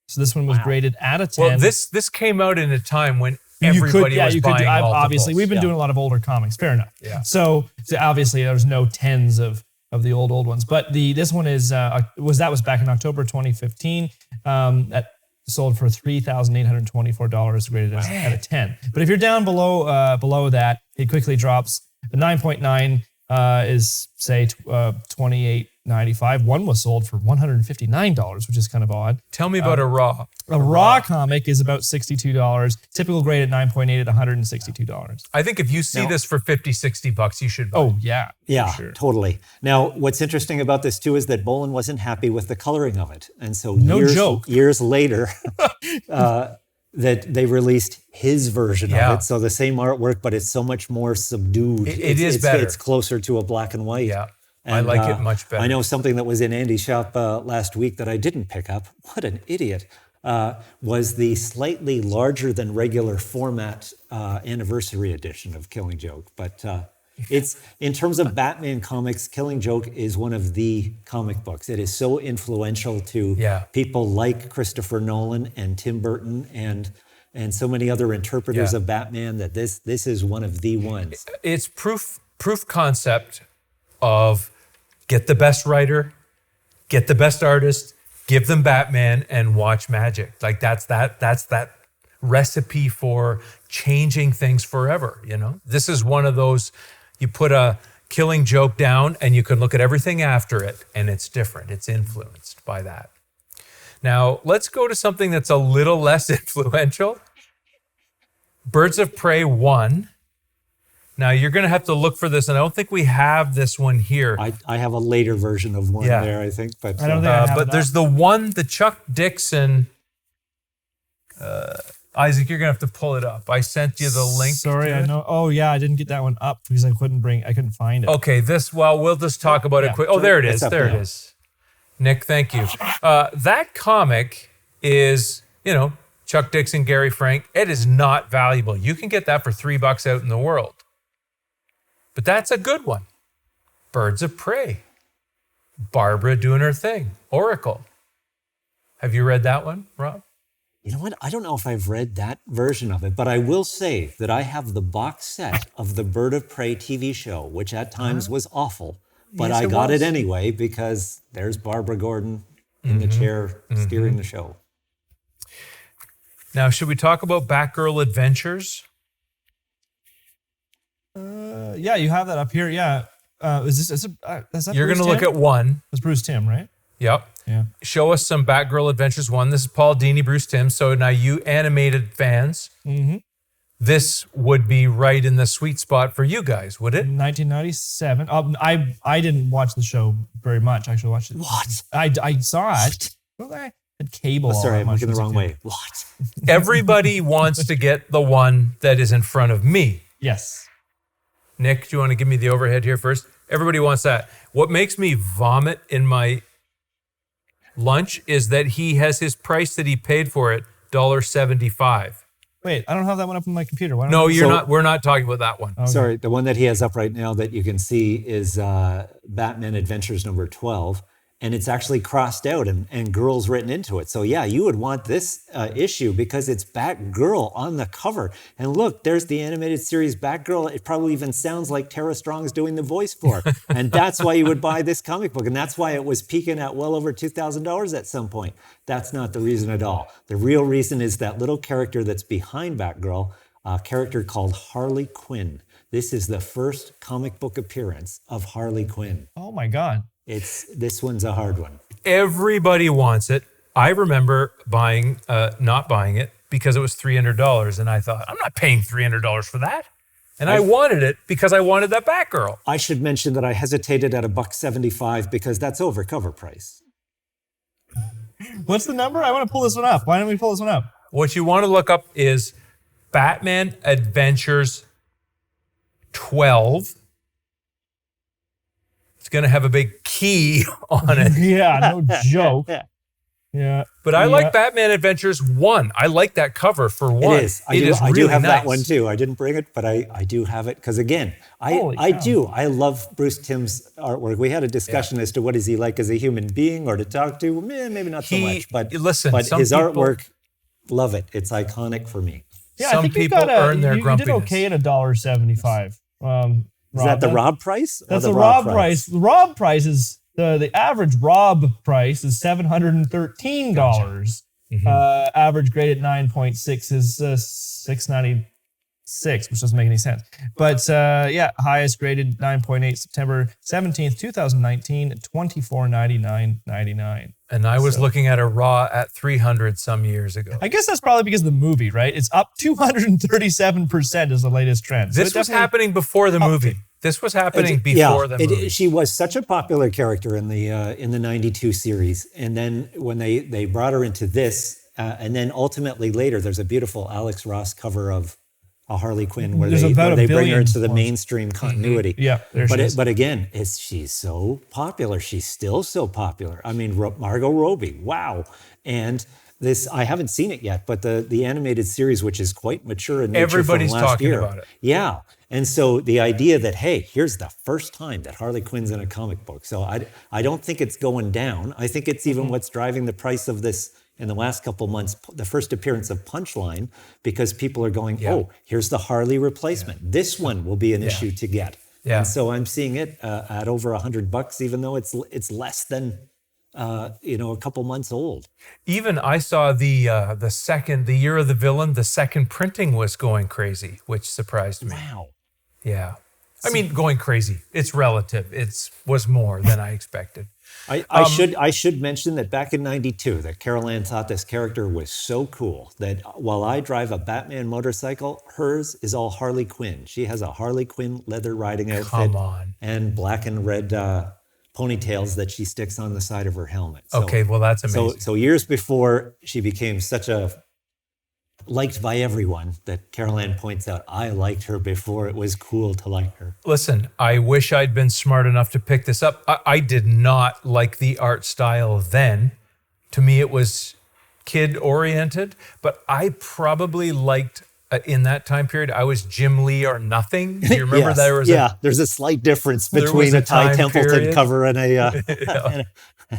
So this one was graded at a 10. Well, this came out in a time when everybody was buying multiples. Obviously, we've been doing a lot of older comics. Fair enough. Yeah. So obviously, there's no 10s of the old ones. But this one is was back in October 2015. That sold for $3,824, graded at a 10. But if you're down below that, it quickly drops. The 9.9 is say 28 $95. One was sold for $159, which is kind of odd. Tell me about a raw. A raw comic is about $62. Typical grade at 9.8 at $162. I think if you see this for $50-$60, you should buy it. Oh, yeah. Yeah, for sure. totally. Now, what's interesting about this too is that Bolin wasn't happy with the coloring of it. And so years later, that they released his version of it. So the same artwork, but it's so much more subdued. It's better. It's closer to a black and white. Yeah. And, I like it much better. I know something that was in Andy's shop last week that I didn't pick up. What an idiot. Was the slightly larger than regular format anniversary edition of Killing Joke. But it's, in terms of Batman comics, Killing Joke is one of the comic books. It is so influential to people like Christopher Nolan and Tim Burton and so many other interpreters of Batman that this is one of the ones. It's proof concept of get the best writer, get the best artist, give them Batman, and watch magic. Like that's that recipe for changing things forever, you know? This is one of those, you put a Killing Joke down and you can look at everything after it and it's different. It's influenced by that. Now, let's go to something that's a little less influential. Birds of Prey 1. Now, you're going to have to look for this, and I don't think we have this one here. I have a later version of one there, I think. But I don't think I have but that. there's the one, the Chuck Dixon. Isaac, you're going to have to pull it up. I sent you the link. Sorry, I know. Oh, yeah, I didn't get that one up because I couldn't find it. Okay, we'll just talk about it quick. Oh, there it is. There it is. Nick, thank you. That comic is, Chuck Dixon, Gary Frank. It is not valuable. You can get that for $3 out in the world. But that's a good one. Birds of Prey. Barbara doing her thing. Oracle. Have you read that one, Rob? You know what? I don't know if I've read that version of it, but I will say that I have the box set of the Bird of Prey TV show, which at times was awful. But I got it anyway because there's Barbara Gordon in the chair steering the show. Now, should we talk about Batgirl Adventures? Yeah, you have that up here. Yeah. Is that You're going to look at one. That's Bruce Timm, right? Yep. Yeah. Show us some Batgirl Adventures 1. This is Paul Dini, Bruce Timm. So now you animated fans, this would be right in the sweet spot for you guys, would it? 1997. I didn't watch the show very much. I actually watched it. What? I saw it. I had cable. Sorry, I'm much looking the as a wrong kid. way. What? Everybody wants to get the one that is in front of me. Yes. Nick, do you want to give me the overhead here first? Everybody wants that. What makes me vomit in my lunch is that he has his price that he paid for it, $1.75. Wait, I don't have that one up on my computer. Why don't No, I- you're not. We're not talking about that one. Okay. Sorry, the one that he has up right now that you can see is Batman Adventures number 12. And it's actually crossed out and girls written into it. So yeah, you would want this issue because it's Batgirl on the cover. And look, there's the animated series Batgirl. It probably even sounds like Tara Strong's doing the voice for her. And that's why you would buy this comic book. And that's why it was peaking at well over $2,000 at some point. That's not the reason at all. The real reason is that little character that's behind Batgirl, a character called Harley Quinn. This is the first comic book appearance of Harley Quinn. Oh my God. This one's a hard one. Everybody wants it. I remember not buying it because it was $300, and I thought, I'm not paying $300 for that. And I wanted it because I wanted that Batgirl. I should mention that I hesitated at $1.75 because that's over cover price. What's the number? I want to pull this one up. Why don't we pull this one up? What you want to look up is Batman Adventures 12. It's going to have a big key on it. Yeah, no joke. Yeah. But I like Batman Adventures 1. I like that cover for one. It is. I do have that one too. I didn't bring it, but I do have it because again, I love Bruce Timm's artwork. We had a discussion as to what is he like as a human being or to talk to. Maybe not so much, but his artwork, love it. It's iconic for me. Yeah, Some I think people earn their you grumpiness. did okay at $1.75. Is that the Rob price? That's the Rob price. The Rob price is the average Rob price is $713. Gotcha. Average grade at 9.6 is $6.97. which doesn't make any sense. But highest graded 9.8, September 17th, 2019, $24.99.99. And I was looking at a raw at 300 some years ago. I guess that's probably because of the movie, right? It's up 237% is the latest trend. This was happening before the movie. This was happening before the movie. She was such a popular character in the 92 series. And then when they brought her into this, and then ultimately later, there's a beautiful Alex Ross cover of a Harley Quinn where they bring her into the mainstream continuity. Yeah, but again, she's so popular. She's still so popular. I mean, Margot Robbie, wow. And this, I haven't seen it yet, but the animated series, which is quite mature in nature everybody's from last talking year. about it. Yeah. And so the idea that, hey, here's the first time that Harley Quinn's in a comic book. So I don't think it's going down. I think it's even what's driving the price of this in the last couple of months, the first appearance of Punchline, because people are going, oh, here's the Harley replacement. This one will be an issue to get. Yeah. And so I'm seeing it at over $100, even though it's less than a couple months old. Even I saw the Year of the Villain, the second printing was going crazy, which surprised me. Wow. Yeah. I mean, going crazy. It's relative. It was more than I expected. I should mention that back in '92, that Carol Ann thought this character was so cool that while I drive a Batman motorcycle, hers is all Harley Quinn. She has a Harley Quinn leather riding outfit. Come on. And black and red ponytails that she sticks on the side of her helmet. Okay, well, that's amazing. So years before she became such a liked by everyone, that Carol Ann points out, I liked her before it was cool to like her. Listen, I wish I'd been smart enough to pick this up. I did not like the art style then. To me, it was kid-oriented, but I probably liked, in that time period, I was Jim Lee or nothing. Do you remember yes, there's a slight difference between a Ty Templeton cover and a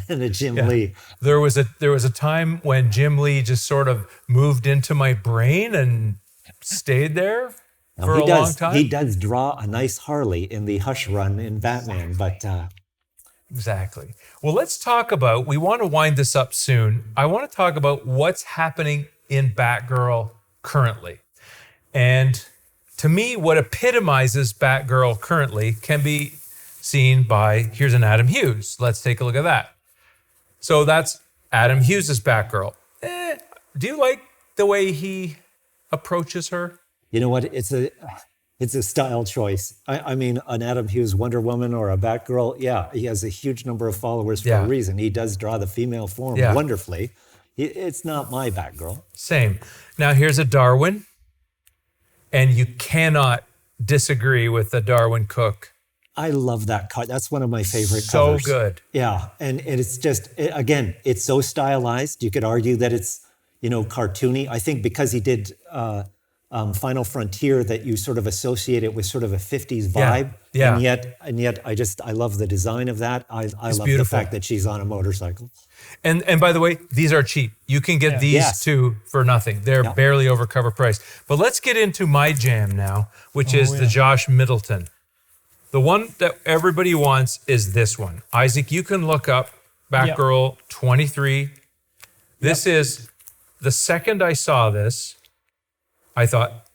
and a Jim Lee. There was a time when Jim Lee just sort of moved into my brain and stayed there for a long time. He does draw a nice Harley in the Hush run in Batman, but exactly. Well, let's talk about, we want to wind this up soon. I want to talk about what's happening in Batgirl currently. And to me, what epitomizes Batgirl currently can be seen by, here's an Adam Hughes. Let's take a look at that. So that's Adam Hughes' Batgirl. Do you like the way he approaches her? You know what? It's a style choice. I mean, an Adam Hughes Wonder Woman or a Batgirl, he has a huge number of followers for a reason. He does draw the female form wonderfully. It's not my Batgirl. Same. Now here's a Darwin, and you cannot disagree with the Darwin Cook. I love that cut. That's one of my favorite covers. So good. Yeah, and it's just, again, it's so stylized. You could argue that it's, cartoony. I think because he did Final Frontier, that you sort of associate it with sort of a 50s vibe. Yeah. And yet I love the design of that. I love the fact that she's on a motorcycle. And by the way, these are cheap. You can get these two for nothing. They're barely over cover price. But let's get into my jam now, which is the Josh Middleton. The one that everybody wants is this one. Isaac, you can look up Batgirl 23. This is, the second I saw this, I thought,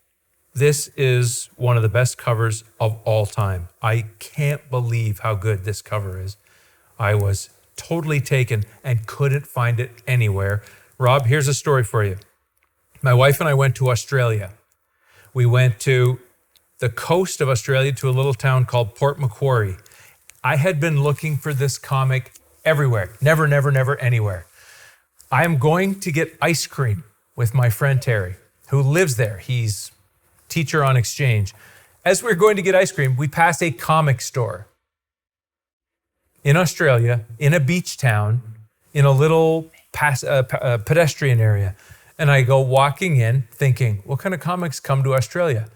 this is one of the best covers of all time. I can't believe how good this cover is. I was totally taken and couldn't find it anywhere. Rob, here's a story for you. My wife and I went to Australia. We went to the coast of Australia to a little town called Port Macquarie. I had been looking for this comic everywhere. Never anywhere. I am going to get ice cream with my friend Terry, who lives there. He's teacher on exchange. As we're going to get ice cream, we pass a comic store in Australia, in a beach town, in a little pedestrian area. And I go walking in thinking, what kind of comics come to Australia?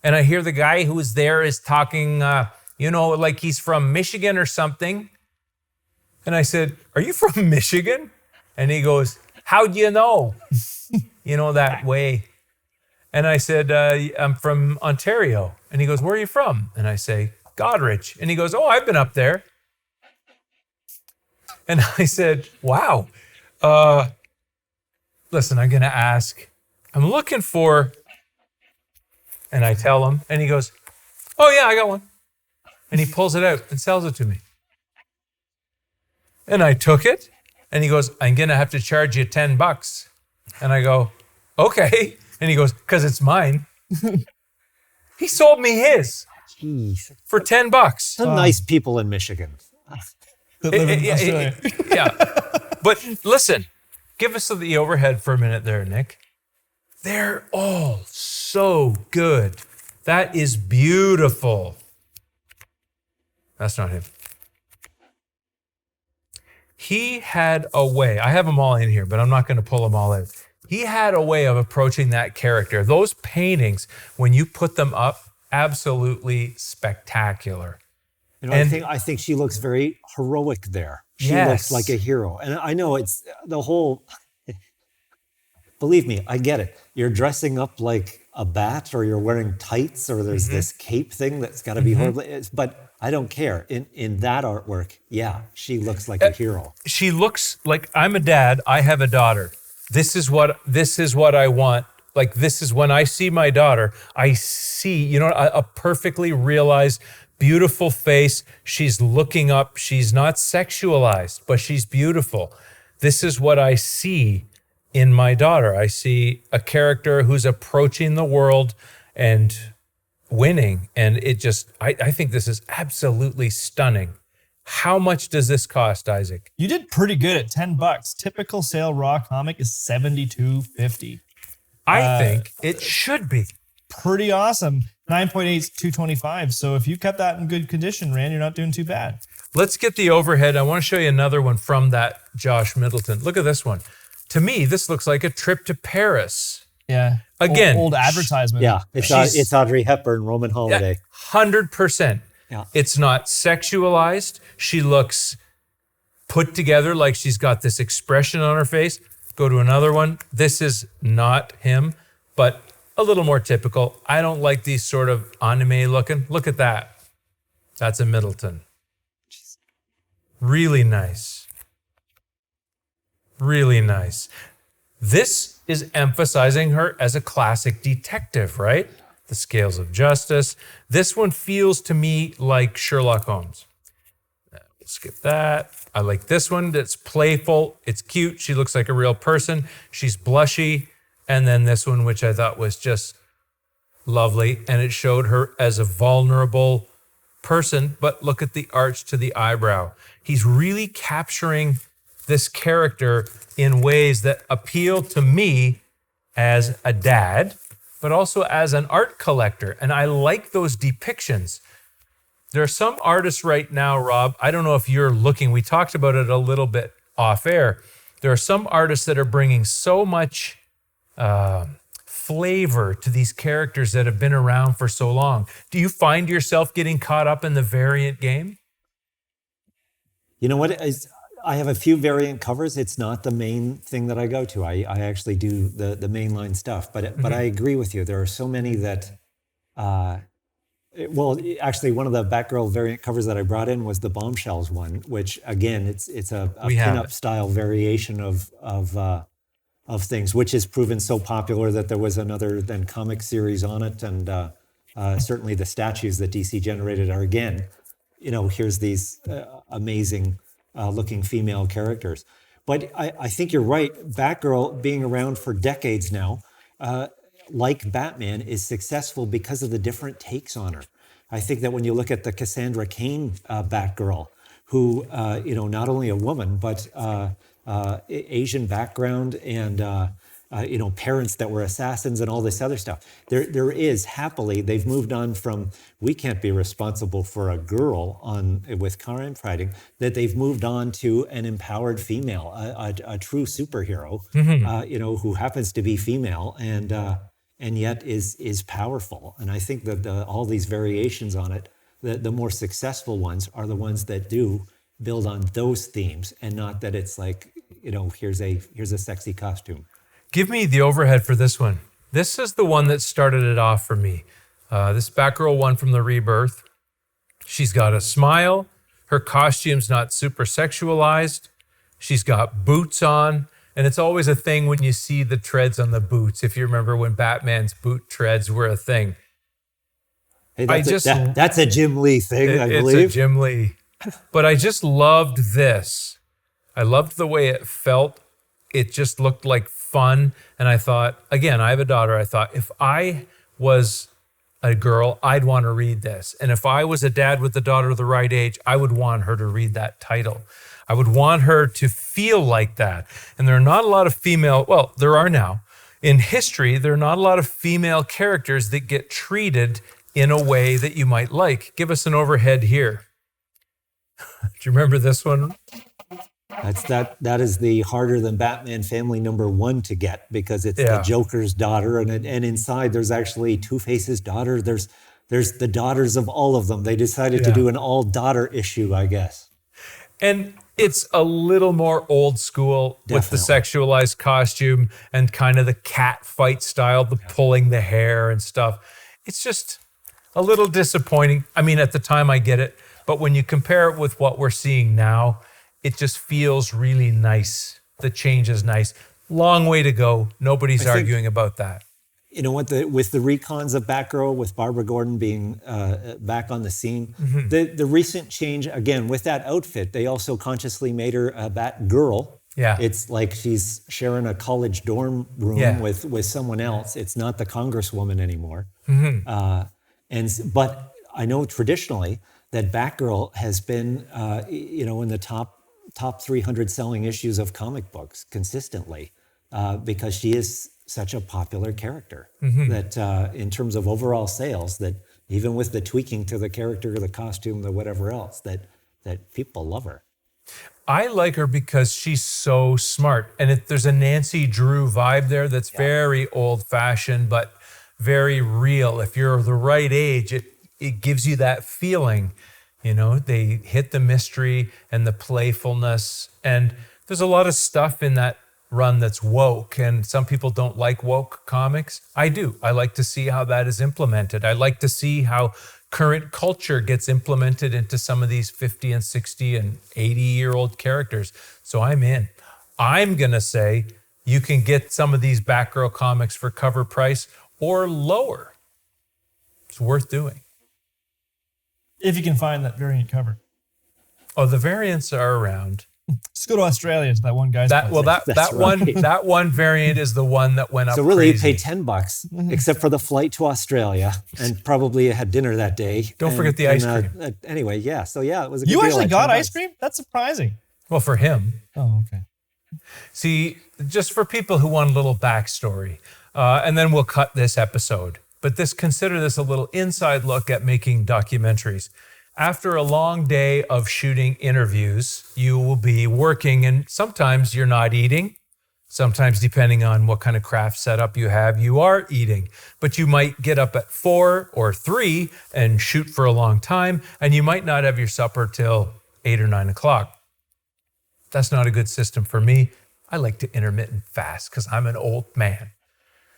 And I hear the guy who was there is talking, like he's from Michigan or something. And I said, are you from Michigan? And he goes, how do you know? That way. And I said, I'm from Ontario. And he goes, where are you from? And I say, Goderich. And he goes, oh, I've been up there. And I said, wow. Listen, I'm going to ask. I'm looking for And I tell him, and he goes, "Oh yeah, I got one." And he pulls it out and sells it to me. And I took it, and he goes, "I'm gonna have to charge you $10." And I go, "Okay." And he goes, "'Cause it's mine." He sold me his Jeez. for $10. Some nice people in Michigan. That live in Australia. Yeah. But listen, give us the overhead for a minute there, Nick. They're all so good. That is beautiful. That's not him. He had a way, I have them all in here, but I'm not going to pull them all out. He had a way of approaching that character. Those paintings, when you put them up, absolutely spectacular. You know, I think she looks very heroic there. She looks like a hero. And I know it's the whole, believe me, I get it. You're dressing up like a bat, or you're wearing tights, or there's this cape thing that's got to be horrible. But I don't care. In that artwork, yeah, she looks like a hero. She looks like, I'm a dad, I have a daughter. This is what I want. Like, this is when I see my daughter, I see, a perfectly realized, beautiful face. She's looking up. She's not sexualized, but she's beautiful. This is what I see in my daughter. I see a character who's approaching the world and winning. And I think this is absolutely stunning. How much does this cost, Isaac? You did pretty good at $10. Typical sale raw comic is $72.50. I think it should be. Pretty awesome. 9.8 is $225. So if you kept that in good condition, Rand, you're not doing too bad. Let's get the overhead. I want to show you another one from that Josh Middleton. Look at this one. To me, this looks like a trip to Paris. Yeah. Again, old advertisement. Yeah, it's Audrey Hepburn, Roman Holiday. 100%. Yeah. It's not sexualized. She looks put together, like she's got this expression on her face. Go to another one. This is not him, but a little more typical. I don't like these sort of anime looking. Look at that. That's a Middleton. Really nice. Really nice. This is emphasizing her as a classic detective, right? The Scales of Justice. This one feels to me like Sherlock Holmes. We'll skip that. I like this one. That's playful. It's cute. She looks like a real person. She's blushy. And then this one, which I thought was just lovely. And it showed her as a vulnerable person. But look at the arch to the eyebrow. He's really capturing this character in ways that appeal to me as a dad, but also as an art collector. And I like those depictions. There are some artists right now, Rob, I don't know if you're looking, we talked about it a little bit off air. There are some artists that are bringing so much flavor to these characters that have been around for so long. Do you find yourself getting caught up in the variant game? You know what? I have a few variant covers. It's not the main thing that I go to. I actually do the mainline stuff. But I agree with you. There are so many that, actually one of the Batgirl variant covers that I brought in was the Bombshells one, which again, it's a pinup style variation of things, which has proven so popular that there was another then comic series on it. And certainly the statues that DC generated are again, here's these amazing looking female characters. But I think you're right. Batgirl, being around for decades now, like Batman, is successful because of the different takes on her. I think that when you look at the Cassandra Cain Batgirl, who, not only a woman, but Asian background and, parents that were assassins and all this other stuff. There is happily, they've moved on from, we can't be responsible for a girl with crime fighting, that they've moved on to an empowered female, a true superhero, who happens to be female and yet is powerful. And I think that all these variations on it, the more successful ones are the ones that do build on those themes, and not that it's like, here's a sexy costume. Give me the overhead for this one. This is the one that started it off for me. This Batgirl one from the Rebirth. She's got a smile. Her costume's not super sexualized. She's got boots on. And it's always a thing when you see the treads on the boots. If you remember when Batman's boot treads were a thing. Hey, that's a Jim Lee thing, I believe. It's a Jim Lee. But I just loved this. I loved the way it felt. It just looked like fun. And I thought, again, I have a daughter. I thought, if I was a girl, I'd want to read this. And if I was a dad with a daughter of the right age, I would want her to read that title. I would want her to feel like that. And there are not a lot of female, well, there are now. In history, there are not a lot of female characters that get treated in a way that you might like. Give us an overhead here. Do you remember this one? That is the harder than Batman family #1 to get, because it's the Joker's daughter, and inside there's actually Two-Face's daughter. There's the daughters of all of them. They decided to do an all-daughter issue, I guess. And it's a little more old school with the sexualized costume and kind of the cat fight style, the pulling the hair and stuff. It's just a little disappointing. I mean, at the time I get it, but when you compare it with what we're seeing now, it just feels really nice. The change is nice. Long way to go. Nobody's arguing about that. You know what? With the recons of Batgirl, with Barbara Gordon being back on the scene, the recent change, again, with that outfit, they also consciously made her a Batgirl. Yeah. It's like she's sharing a college dorm room with someone else. It's not the Congresswoman anymore. But I know traditionally that Batgirl has been, in the top 300 selling issues of comic books consistently, because she is such a popular character that in terms of overall sales, that even with the tweaking to the character, the costume, the whatever else, that people love her. I like her because she's so smart. And there's a Nancy Drew vibe there that's very old-fashioned, but very real. If you're the right age, it gives you that feeling. You know, they hit the mystery and the playfulness. And there's a lot of stuff in that run that's woke, and some people don't like woke comics. I do. I like to see how that is implemented. I like to see how current culture gets implemented into some of these 50 and 60 and 80-year-old characters. So I'm in. I'm going to say you can get some of these Batgirl comics for cover price or lower. It's worth doing. If you can find that variant cover. Oh, the variants are around. Just go to Australia to that one guy's place. That one variant is the one that went up. So really, crazy. you pay $10 except for the flight to Australia, and probably had dinner that day. Don't forget the ice cream. Anyway, so it was a good You deal actually at got $10. ice cream? That's surprising. Well, for him. Oh, okay. See, just for people who want a little backstory, and then we'll cut this episode. But consider this a little inside look at making documentaries. After a long day of shooting interviews, you will be working, and sometimes you're not eating. Sometimes, depending on what kind of craft setup you have, you are eating. But you might get up at 4 or 3 and shoot for a long time, and you might not have your supper till 8 or 9 o'clock. That's not a good system for me. I like to intermittent fast because I'm an old man.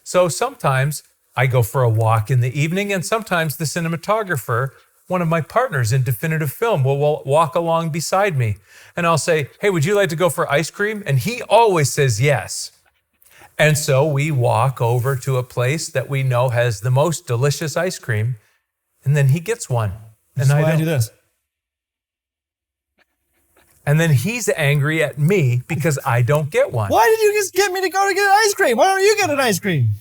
So sometimes I go for a walk in the evening, and sometimes the cinematographer, one of my partners in Definitive Film, will walk along beside me. And I'll say, hey, would you like to go for ice cream? And he always says yes. And so we walk over to a place that we know has the most delicious ice cream. And then he gets one. That's why I do this. And then he's angry at me because I don't get one. Why did you just get me to go to get ice cream? Why don't you get an ice cream?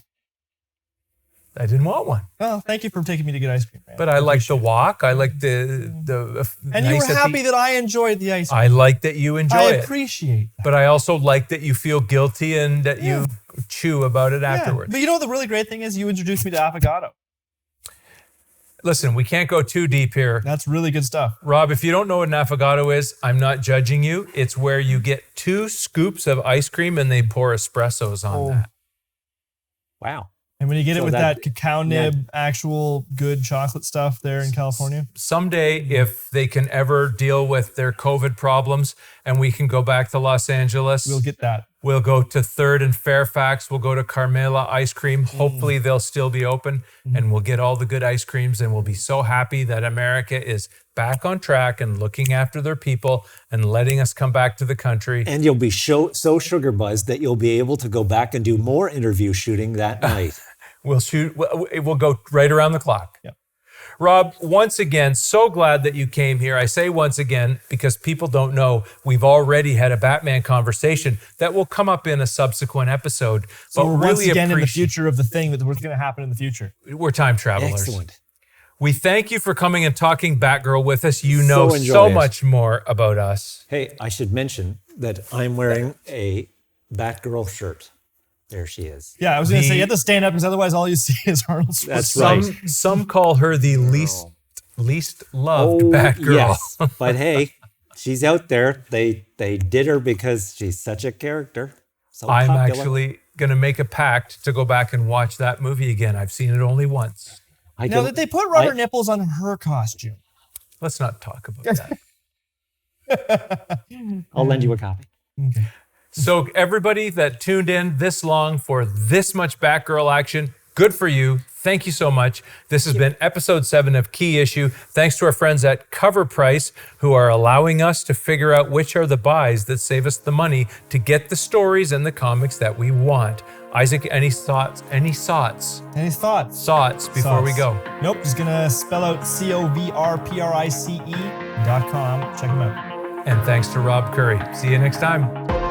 I didn't want one. Well, thank you for taking me to get ice cream. Man. But I like the walk. I like the and you were happy that I enjoyed the ice cream. I like that you enjoy it. I appreciate that. But I also like that you feel guilty and that you chew about it afterwards. But you know what the really great thing is? You introduced me to avocado. Listen, we can't go too deep here. That's really good stuff. Rob, if you don't know what an affogato is, I'm not judging you. It's where you get 2 scoops of ice cream and they pour espressos on that. Wow. And when you get it with that cacao nib, actual good chocolate stuff there in California? Someday, if they can ever deal with their COVID problems and we can go back to Los Angeles. We'll get that. We'll go to 3rd and Fairfax. We'll go to Carmela Ice Cream. Hopefully they'll still be open and we'll get all the good ice creams and we'll be so happy that America is back on track and looking after their people and letting us come back to the country. And you'll be so sugar buzzed that you'll be able to go back and do more interview shooting that night. We'll go right around the clock. Yep. Rob, once again, so glad that you came here. I say once again because people don't know we've already had a Batman conversation that will come up in a subsequent episode. So but we're really once again in the future of the thing that's going to happen in the future. We're time travelers. Excellent. We thank you for coming and talking Batgirl with us. You know so much more about us. Hey, I should mention that I'm wearing a Batgirl shirt. There she is. Yeah, I was going to say you have to stand up because otherwise all you see is Arnold Schwarzenegger. That's right. Some call her the least loved Batgirl. Yes, but hey, she's out there. They did her because she's such a character. So I'm popular. actually going to make a pact to go back and watch that movie again. I've seen it only once. Now, did they put rubber nipples on her costume? Let's not talk about that. I'll lend you a copy. Okay. So everybody that tuned in this long for this much Batgirl action, good for you. Thank you so much. This has been episode 7 of Key Issue. Thanks to our friends at Covrprice who are allowing us to figure out which are the buys that save us the money to get the stories and the comics that we want. Isaac, any thoughts? Any thoughts? Thoughts before we go? Nope, just gonna spell out Covrprice.com. Check them out. And thanks to Rob Currie. See you next time.